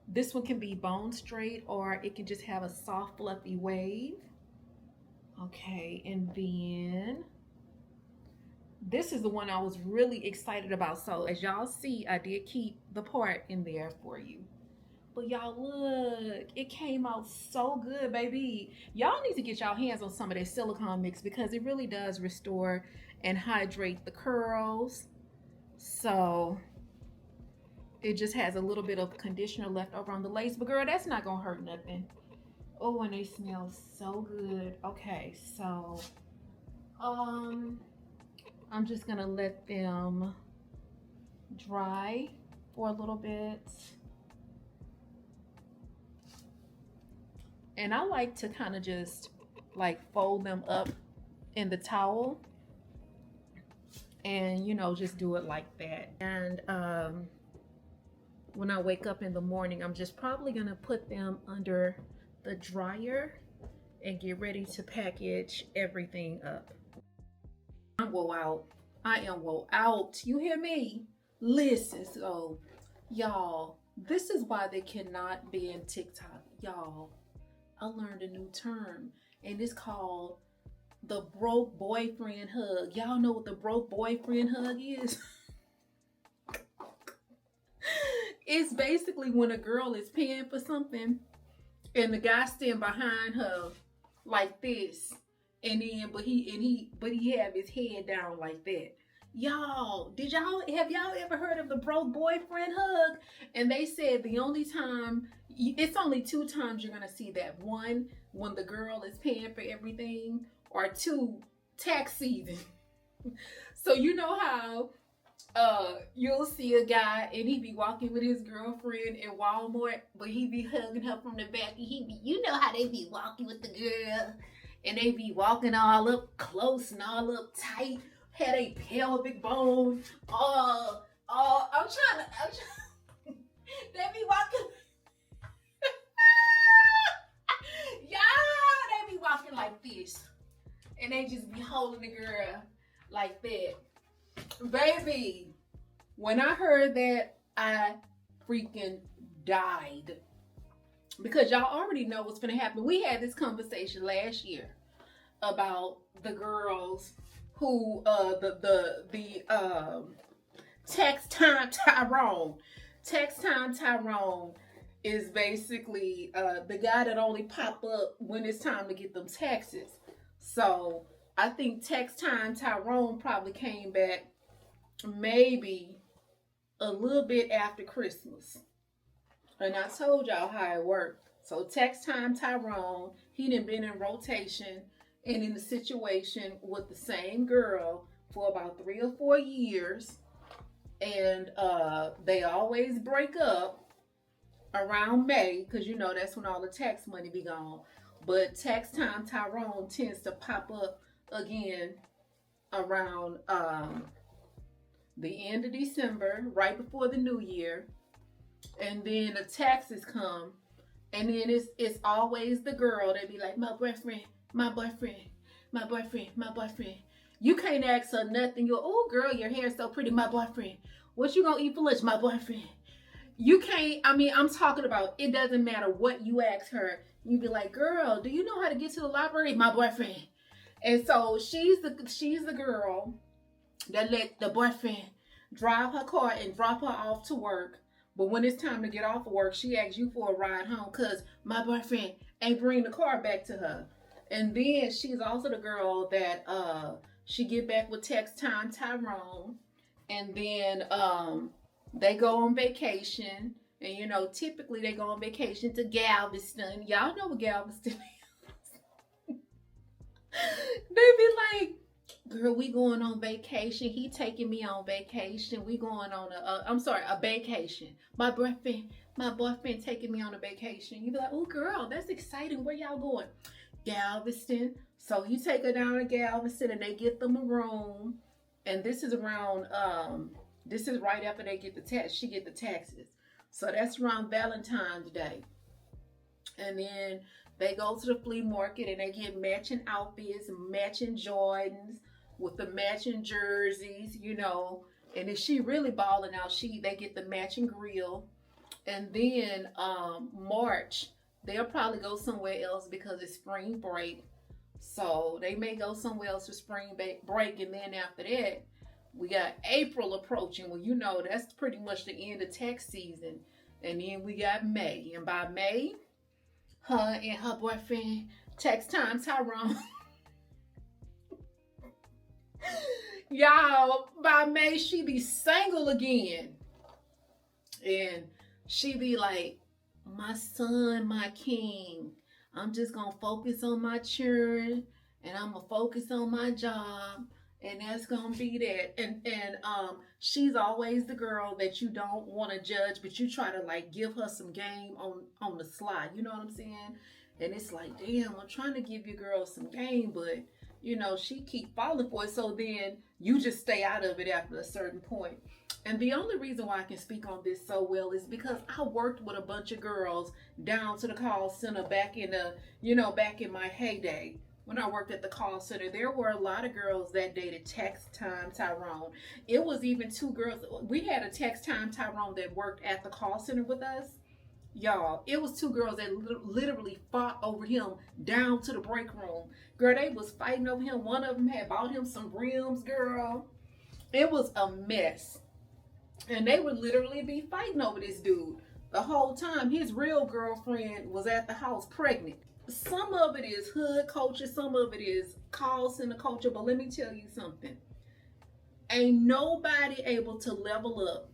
This one can be bone straight, or it can just have a soft fluffy wave. Okay, and then this is the one I was really excited about. So as y'all see, I did keep the part in there for you. But y'all, look, it came out so good, baby. Y'all need to get y'all hands on some of that silicone mix, because it really does restore and hydrate the curls. So it just has a little bit of conditioner left over on the lace, but girl, that's not gonna hurt nothing. Oh, and they smell so good. Okay, so I'm just gonna let them dry for a little bit. And I like to kind of just like fold them up in the towel and, you know, just do it like that. And when I wake up in the morning, I'm just probably gonna put them under the dryer and get ready to package everything up. I'm woe out. I am woe out. You hear me? Listen, so y'all, this is why they cannot be in TikTok. Y'all, I learned a new term, and it's called the broke boyfriend hug. Y'all know what the broke boyfriend hug is? It's basically when a girl is paying for something and the guy stand behind her like this, and then but he have his head down like that. Y'all, have y'all ever heard of the broke boyfriend hug? And they said the only time, it's only 2 times you're gonna see that. One, when the girl is paying for everything, or 2, tax season. So you know how you'll see a guy and he be walking with his girlfriend in Walmart, but he be hugging her from the back, and he be, you know how they be walking with the girl, and they be walking all up close and all up tight, had a pelvic bone, I'm trying they be walking, y'all, they be walking like this, and they just be holding the girl like that. Baby, when I heard that, I freaking died. Because y'all already know what's gonna happen. We had this conversation last year about the girls who Text Time Tyrone. Text Time Tyrone is basically the guy that only pop up when it's time to get them taxes. So I think Text Time Tyrone probably came back maybe a little bit after Christmas. And I told y'all how it worked. So Text Time Tyrone, he done been in rotation and in a situation with the same girl for about 3 or 4 years. And they always break up around May, because you know that's when all the tax money be gone. But Text Time Tyrone tends to pop up again around the end of December, right before the new year. And then the taxes come, and then it's always the girl that be like, my boyfriend, my boyfriend, my boyfriend, my boyfriend. You can't ask her nothing. You're, oh girl, your hair's so pretty, my boyfriend. What you gonna eat for lunch, my boyfriend? You can't, I mean, I'm talking about, it doesn't matter what you ask her. You be like, girl, do you know how to get to the library? My boyfriend. And so she's the girl that let the boyfriend drive her car and drop her off to work. But when it's time to get off of work, she asks you for a ride home because my boyfriend ain't bring the car back to her. And then she's also the girl that she get back with Text Time Tyrone. And then they go on vacation. And you know, typically they go on vacation to Galveston. Y'all know what Galveston is. They be like, girl, we going on vacation. He taking me on vacation. We going on a vacation. My boyfriend taking me on a vacation. You be like, oh girl, that's exciting. Where y'all going? Galveston. So he take her down to Galveston and they get them a room. And this is around, this is right after they get the tax. She get the taxes. So that's around Valentine's Day. And then they go to the flea market and they get matching outfits, matching Jordans with the matching jerseys, you know. And if she really balling out, they get the matching grill. And then March, they'll probably go somewhere else because it's spring break. So they may go somewhere else for spring break. And then after that, we got April approaching. Well, you know, that's pretty much the end of tax season. And then we got May. And by May, her and her boyfriend, Text Time Tyrone. Y'all, by May, she be single again. And she be like, my son, my king. I'm just going to focus on my children. And I'm going to focus on my job. And that's going to be that. And she's always the girl that you don't want to judge, but you try to like give her some game on the slide. You know what I'm saying? And it's like, damn, I'm trying to give your girl some game, but you know, she keep falling for it. So then you just stay out of it after a certain point. And the only reason why I can speak on this so well is because I worked with a bunch of girls down to the call center back in my heyday. When I worked at the call center, there were a lot of girls that dated Text Time Tyrone. It was even 2 girls. We had a Text Time Tyrone that worked at the call center with us. Y'all, it was two girls that literally fought over him down to the break room. Girl, they was fighting over him. One of them had bought him some rims, girl. It was a mess. And they would literally be fighting over this dude the whole time. His real girlfriend was at the house pregnant. Some of it is hood culture, some of it is call center culture, but let me tell you something. Ain't nobody able to level up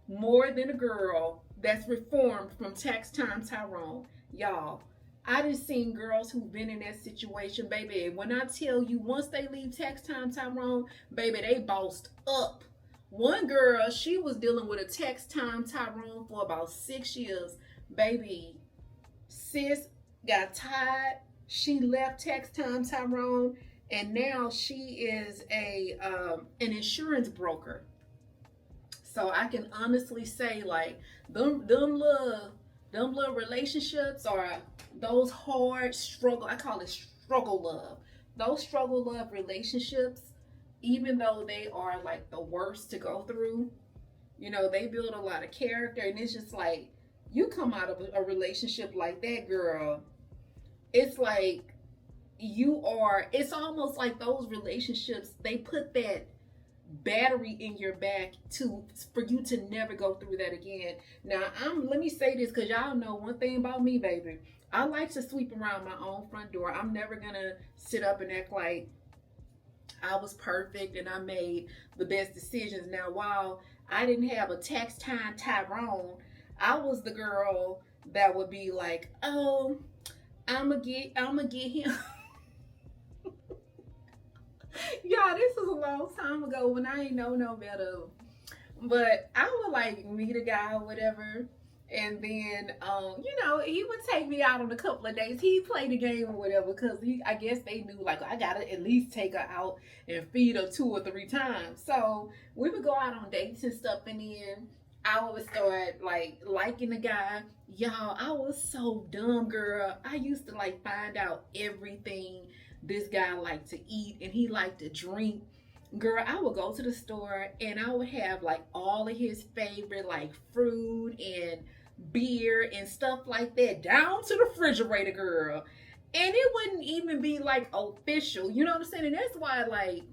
more than a girl that's reformed from Tax Time Tyrone. Y'all, I done seen girls who've been in that situation, baby. When I tell you, once they leave Tax Time Tyrone, baby, they bossed up. One girl, she was dealing with a Tax Time Tyrone for about 6 years. Baby, sis got tired. She left Tax Time Tyrone, and now she is an insurance broker. So I can honestly say, like, them little relationships or those hard struggle, I call it struggle love. Those struggle love relationships, even though they are like the worst to go through, you know, they build a lot of character. And it's just like, you come out of a relationship like that, girl, it's like it's almost like those relationships, they put that battery in your back for you to never go through that again. Now, let me say this, because y'all know one thing about me, baby. I like to sweep around my own front door. I'm never gonna sit up and act like I was perfect and I made the best decisions. Now, while I didn't have a Tax Time Tyrone, I was the girl that would be like, oh, I'ma get him. Y'all, this was a long time ago when I ain't know no better. But I would like meet a guy or whatever, and then you know, he would take me out on a couple of days. He'd play the game or whatever, because I guess they knew, like, I gotta at least take her out and feed her 2 or 3 times. So we would go out on dates and stuff, and then I would start like liking the guy. Y'all, I was so dumb, girl. I used to like find out everything this guy liked to eat, and he liked to drink. Girl, I would go to the store and I would have like all of his favorite like fruit and beer and stuff like that down to the refrigerator, girl. And it wouldn't even be like official, you know what I'm saying? And that's why, like,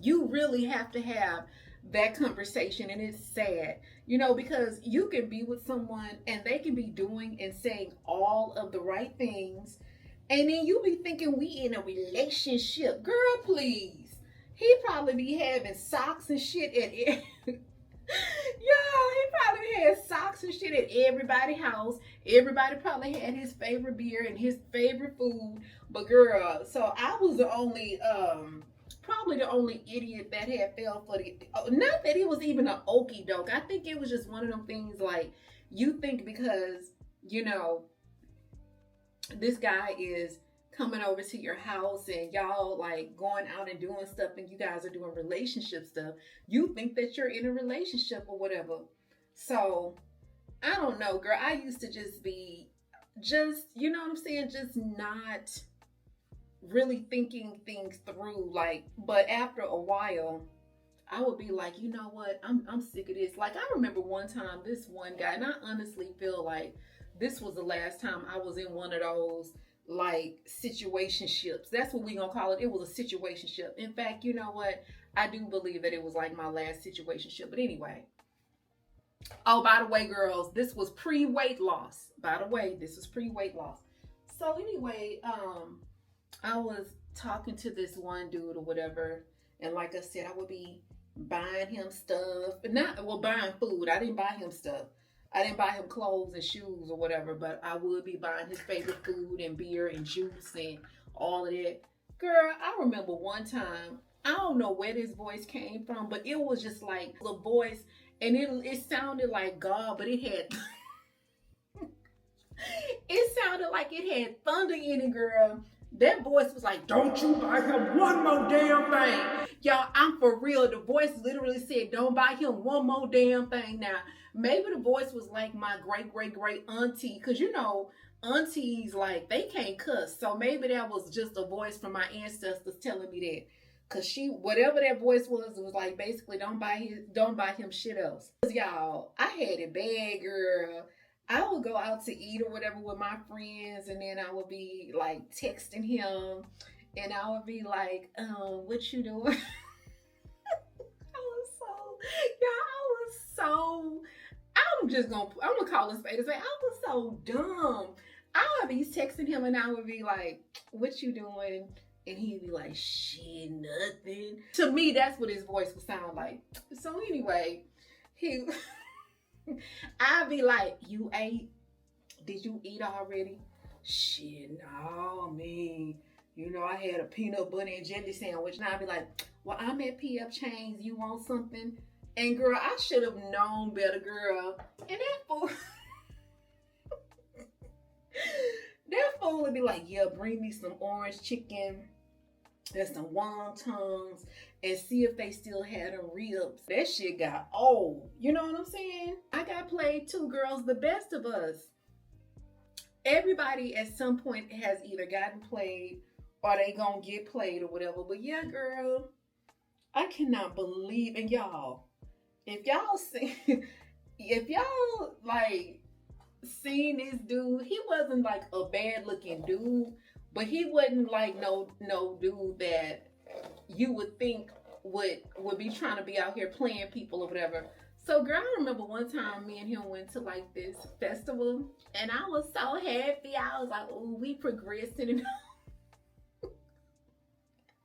you really have to have that conversation. And it's sad, you know, because you can be with someone and they can be doing and saying all of the right things, and then you be thinking we in a relationship. Girl, please. He probably be having socks and shit at he probably had socks and shit at everybody's house. Everybody probably had his favorite beer and his favorite food. But girl, so I was the only probably the only idiot that had fell for the, not that it was even an okie doke. I think it was just one of them things, like, you think because, you know, this guy is coming over to your house and y'all like going out and doing stuff and you guys are doing relationship stuff, you think that you're in a relationship or whatever. So I don't know, girl. I used to just be you know what I'm saying, just not really thinking things through, like. But after a while I would be like, you know what, I'm sick of this. Like, I remember one time this one guy, and I honestly feel like this was the last time I was in one of those like situationships. That's what we gonna call it. It was a situationship. In fact, you know what, I do believe that it was like my last situationship. But anyway, oh, by the way, girls, this was pre-weight loss. By the way, this was pre-weight loss. So anyway, I was talking to this one dude or whatever, and like I said, I would be buying him stuff, but buying food. I didn't buy him stuff. I didn't buy him clothes and shoes or whatever, but I would be buying his favorite food and beer and juice and all of that. Girl, I remember one time, I don't know where this voice came from, but it was just like a voice, and it sounded like God, but it had it sounded like it had thunder in it, girl. That voice was like, don't you buy him one more damn thing. Y'all, I'm for real. The voice literally said, don't buy him one more damn thing. Now, maybe the voice was like my great auntie, because you know, aunties, like, they can't cuss. So maybe that was just a voice from my ancestors telling me that. Because whatever that voice was, it was like, basically, don't buy him shit else. Y'all, I had it bad, girl. I would go out to eat or whatever with my friends, and then I would be like texting him, and I would be like, what you doing? I'm gonna call a spade and say, I was so dumb. I would be texting him and I would be like, what you doing? And he'd be like, shit, nothing. To me, that's what his voice would sound like. So anyway, I'd be like, you ate? Did you eat already? Shit, no, me. You know, I had a peanut butter and jelly sandwich. And I'd be like, well, I'm at PF Chang's. You want something? And girl, I should have known better, girl. And that fool, that fool would be like, yeah, bring me some orange chicken and some wontons and see if they still had them ribs. That shit got old. You know what I'm saying? I got played too, girls. The best of us. Everybody at some point has either gotten played or they gonna get played or whatever. But yeah, girl, I cannot believe, and y'all, if y'all like seen this dude, he wasn't like a bad looking dude, but he wasn't like no dude that you would think would be trying to be out here playing people or whatever. So girl, I remember one time me and him went to like this festival and I was so happy. I was like, oh, we progressing. And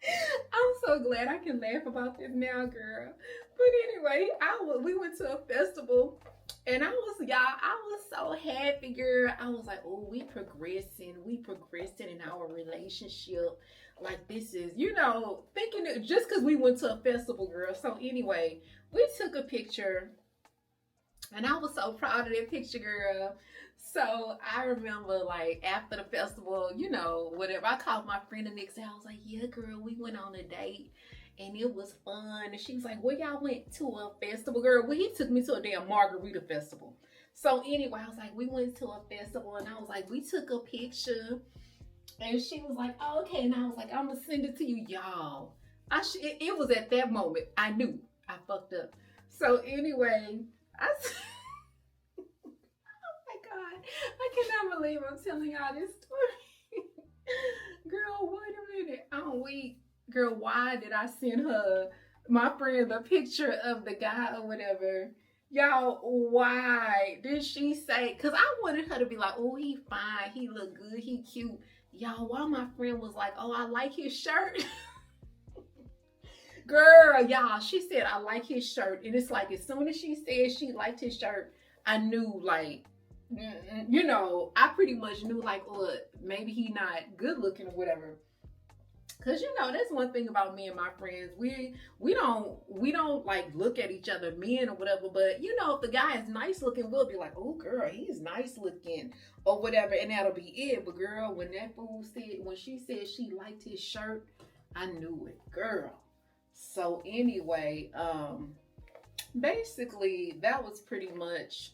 I'm so glad I can laugh about this now, girl. But anyway, we went to a festival and I was so happy, girl. I was like, oh, we progressing in our relationship. Like this is, you know, thinking that just because we went to a festival, girl. So anyway, we took a picture and I was so proud of that picture, girl. So I remember like after the festival, you know, whatever, I called my friend the next day. I was like, yeah, girl, we went on a date and it was fun. And she was like, well, y'all went to a festival, girl. Well, he took me to a damn margarita festival. So anyway, I was like, we went to a festival and I was like, we took a picture. And she was like, oh, okay. And I was like, I'm gonna send it to you, y'all. It was at that moment I knew I fucked up. So anyway, oh my God, I cannot believe I'm telling y'all this story. Girl, wait a minute. I'm weak. Girl, why did I send my friend a picture of the guy or whatever? Y'all, why did she say? Because I wanted her to be like, oh, he fine. He look good. He cute. Y'all, why my friend was like, oh, I like his shirt. Girl, y'all, she said, I like his shirt. And it's like, as soon as she said she liked his shirt, I knew like, you know, I pretty much knew like, oh, maybe he not good looking or whatever. Cause you know, that's one thing about me and my friends. We don't like look at each other, men or whatever. But you know, if the guy is nice looking, we'll be like, oh girl, he's nice looking or whatever, and that'll be it. But girl, when she said she liked his shirt, I knew it, girl. So anyway, basically that was pretty much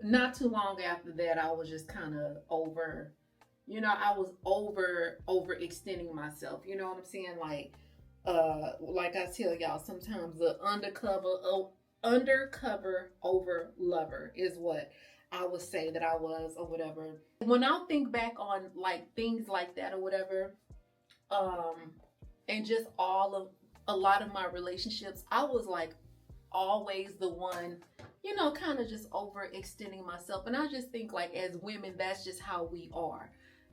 not too long after that, I was just kind of over. You know, I was overextending myself. You know what I'm saying? Like I tell y'all, sometimes the undercover over lover is what I would say that I was or whatever. When I think back on like things like that or whatever, and just a lot of my relationships, I was like always the one, you know, kind of just overextending myself. And I just think like as women, that's just how we are.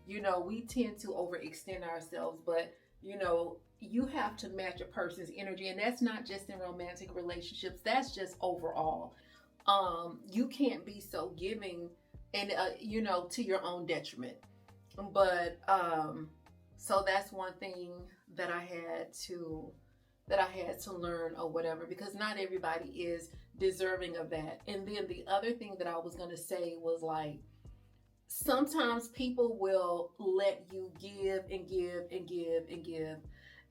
You know, we tend to overextend ourselves, but you know, you have to match a person's energy, and that's not just in romantic relationships, that's just overall. You can't be so giving and you know, to your own detriment. But so that's one thing that I had to learn or whatever, because not everybody is deserving of that. And then the other thing that I was going to say was like, sometimes people will let you give and give and give and give.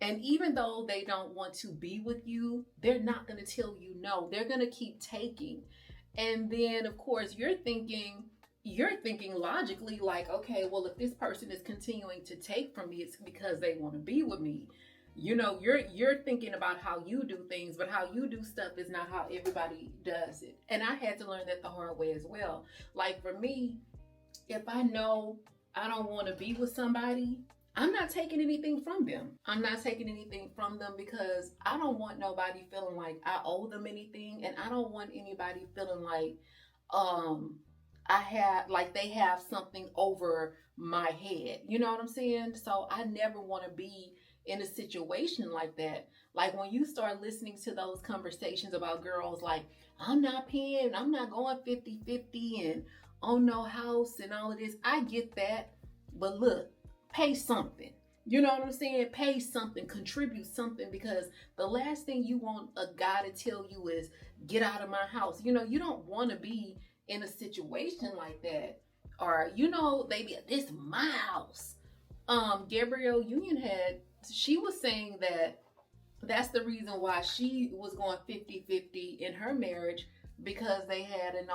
And even though they don't want to be with you, they're not going to tell you no. They're going to keep taking. And then of course you're thinking logically like, okay, well, if this person is continuing to take from me, it's because they want to be with me. You know, you're thinking about how you do things, but how you do stuff is not how everybody does it. And I had to learn that the hard way as well. Like for me, if I know I don't want to be with somebody, I'm not taking anything from them. I'm not taking anything from them because I don't want nobody feeling like I owe them anything, and I don't want anybody feeling like they have something over my head. You know what I'm saying? So I never want to be in a situation like that. Like when you start listening to those conversations about girls like, I'm not paying, I'm not going 50-50 and own no house and all of this. I get that. But look, pay something. You know what I'm saying? Pay something, contribute something, because the last thing you want a guy to tell you is get out of my house. You know, you don't want to be in a situation like that. Or, you know, baby, this is my house. Gabrielle Union she was saying that that's the reason why she was going 50-50 in her marriage, because they had an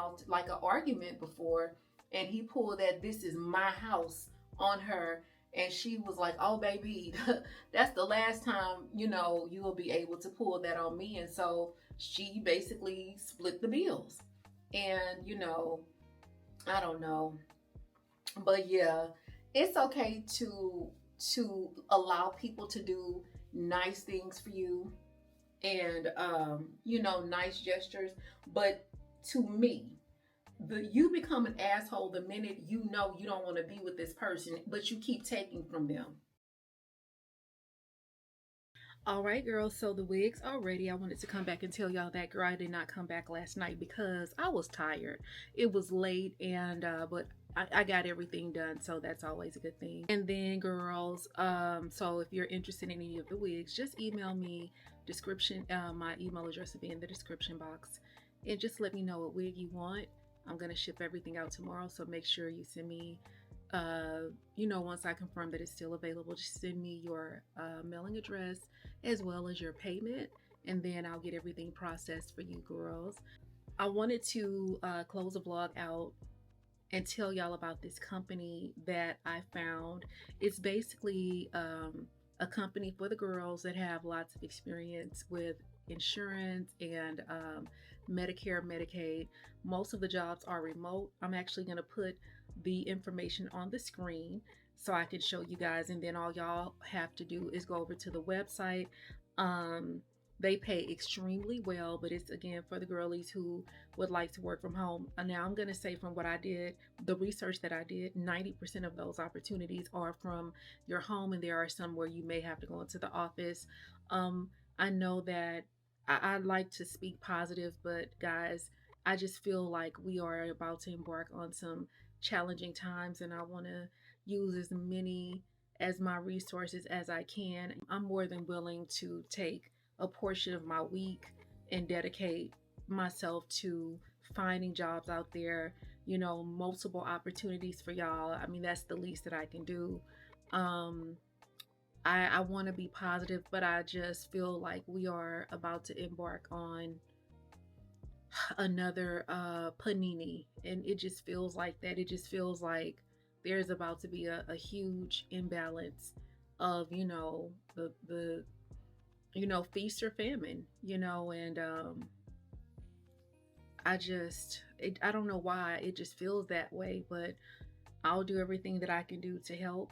argument before, and he pulled that this is my house on her, and she was like, oh baby, that's the last time, you know, you will be able to pull that on me. And so she basically split the bills. And you know, I don't know, but yeah, it's okay to allow people to do nice things for you and you know, nice gestures. But to me, you become an asshole the minute you know you don't want to be with this person, but you keep taking from them. All right, girls, so the wigs are ready. I wanted to come back and tell y'all that, girl, I did not come back last night because I was tired. It was late, and but I got everything done, so that's always a good thing. And then, girls, so if you're interested in any of the wigs, just email me. My email address will be in the description box, and just let me know what wig you want. I'm gonna ship everything out tomorrow, so make sure you send me you know, once I confirm that it's still available, just send me your mailing address as well as your payment, and then I'll get everything processed for you, girls. I wanted to close the vlog out and tell y'all about this company that I found. It's basically a company for the girls that have lots of experience with insurance and Medicare, Medicaid. Most of the jobs are remote. I'm actually going to put the information on the screen so I can show you guys, and then all y'all have to do is go over to the website. They pay extremely well, but it's again for the girlies who would like to work from home. Now I'm going to say, from what I did, the research that I did, 90% of those opportunities are from your home, and there are some where you may have to go into the office. I know that I like to speak positive, but guys, I just feel like we are about to embark on some challenging times, and I want to use as many as my resources as I can. I'm more than willing to take a portion of my week and dedicate myself to finding jobs out there, you know, multiple opportunities for y'all. I mean, that's the least that I can do. I want to be positive, but I just feel like we are about to embark on another panini, and it just feels like that. It just feels like there's about to be a huge imbalance of, you know, the you know, feast or famine, you know. And I don't know why it just feels that way, but I'll do everything that I can do to help.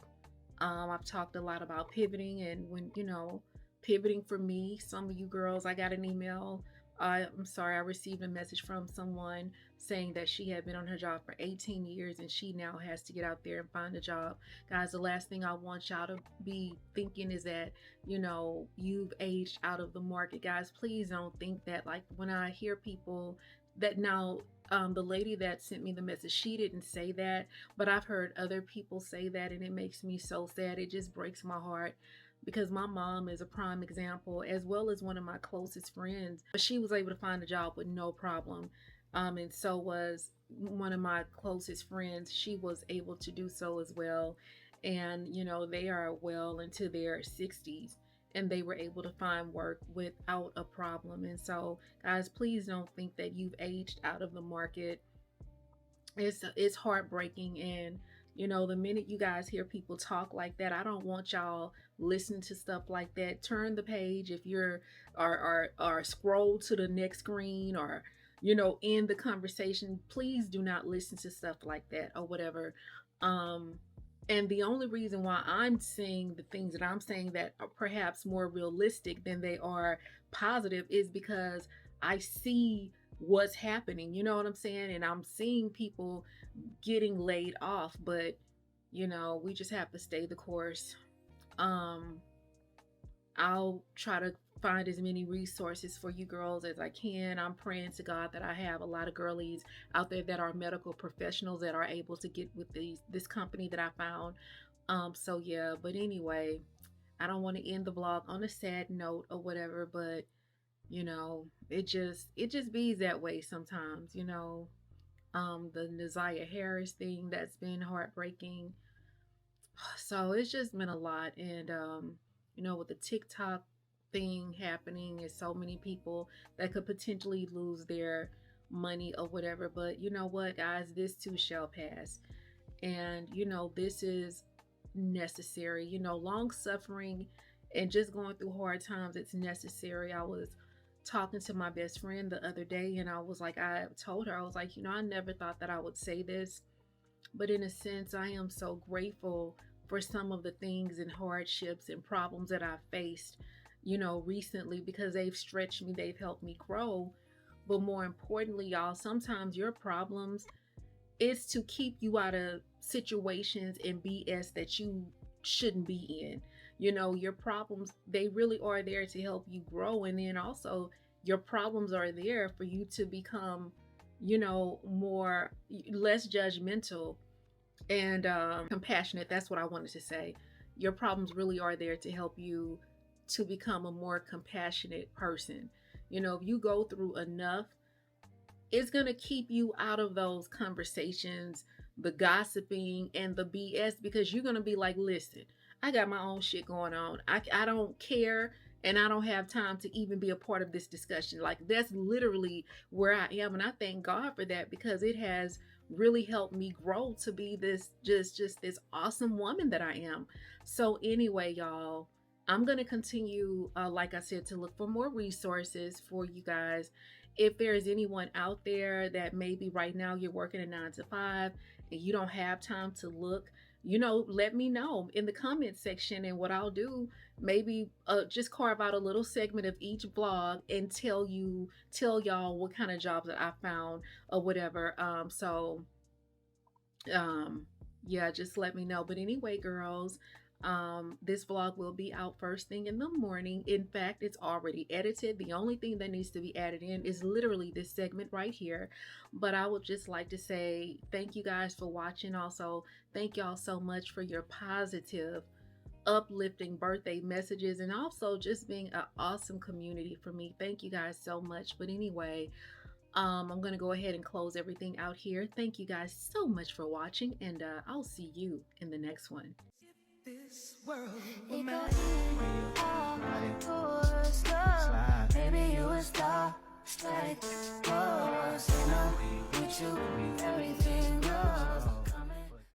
I've talked a lot about pivoting, and when, you know, pivoting for me, some of you girls, I got an email. I'm sorry, I received a message from someone saying that she had been on her job for 18 years and she now has to get out there and find a job. Guys, the last thing I want y'all to be thinking is that, you know, you've aged out of the market. Guys, please don't think that. Like, when I hear people that now, the lady that sent me the message, she didn't say that, but I've heard other people say that, and it makes me so sad. It just breaks my heart, because my mom is a prime example, as well as one of my closest friends. But she was able to find a job with no problem. And so was one of my closest friends. She was able to do so as well. And, you know, they are well into their 60s, and they were able to find work without a problem. And so, guys, please don't think that you've aged out of the market. It's heartbreaking. And, you know, the minute you guys hear people talk like that, I don't want y'all listen to stuff like that. Turn the page if you're or scroll to the next screen, or you know, end the conversation. Please do not listen to stuff like that or whatever. And the only reason why I'm saying the things that I'm saying that are perhaps more realistic than they are positive is because I see what's happening, you know what I'm saying? And I'm seeing people getting laid off, but you know, we just have to stay the course. I'll try to find as many resources for you girls as I can. I'm praying to God that I have a lot of girlies out there that are medical professionals that are able to get with this company that I found. So yeah, but anyway, I don't want to end the vlog on a sad note or whatever, but you know, it just bees that way sometimes, you know. The Naziah Harris thing, that's been heartbreaking. So it's just been a lot. And you know, with the TikTok thing happening, and so many people that could potentially lose their money or whatever. But you know what, guys, this too shall pass. And you know, this is necessary. You know, long suffering and just going through hard times, it's necessary. I was talking to my best friend the other day, and I was like, I told her, I was like, you know, I never thought that I would say this, but in a sense, I am so grateful for some of the things and hardships and problems that I've faced, you know, recently, because they've stretched me, they've helped me grow. But more importantly, y'all, sometimes your problems is to keep you out of situations and BS that you shouldn't be in. You know, your problems, they really are there to help you grow. And then also your problems are there for you to become, you know, less judgmental and compassionate. That's what I wanted to say. Your problems really are there to help you to become a more compassionate person. You know, if you go through enough, it's going to keep you out of those conversations, the gossiping and the BS, because you're going to be like, listen, I got my own shit going on. I don't care, and I don't have time to even be a part of this discussion. Like, that's literally where I am, and I thank God for that, because it has really helped me grow to be this just this awesome woman that I am. So anyway, y'all, I'm going to continue, like I said, to look for more resources for you guys. If there's anyone out there that maybe right now you're working a 9 to 5 and you don't have time to look, you know, let me know in the comment section, and what I'll do, maybe just carve out a little segment of each vlog and tell y'all what kind of jobs that I found or whatever. Yeah, just let me know. But anyway, girls, this vlog will be out first thing in the morning. In fact, it's already edited. The only thing that needs to be added in is literally this segment right here. But I would just like to say thank you guys for watching. Also, thank y'all so much for your positive, uplifting birthday messages, and also just being an awesome community for me. Thank you guys so much. But anyway, I'm gonna go ahead and close everything out here. Thank you guys so much for watching, and I'll see you in the next one. This world will matter. Maybe you a star, like, oh, you know, with you.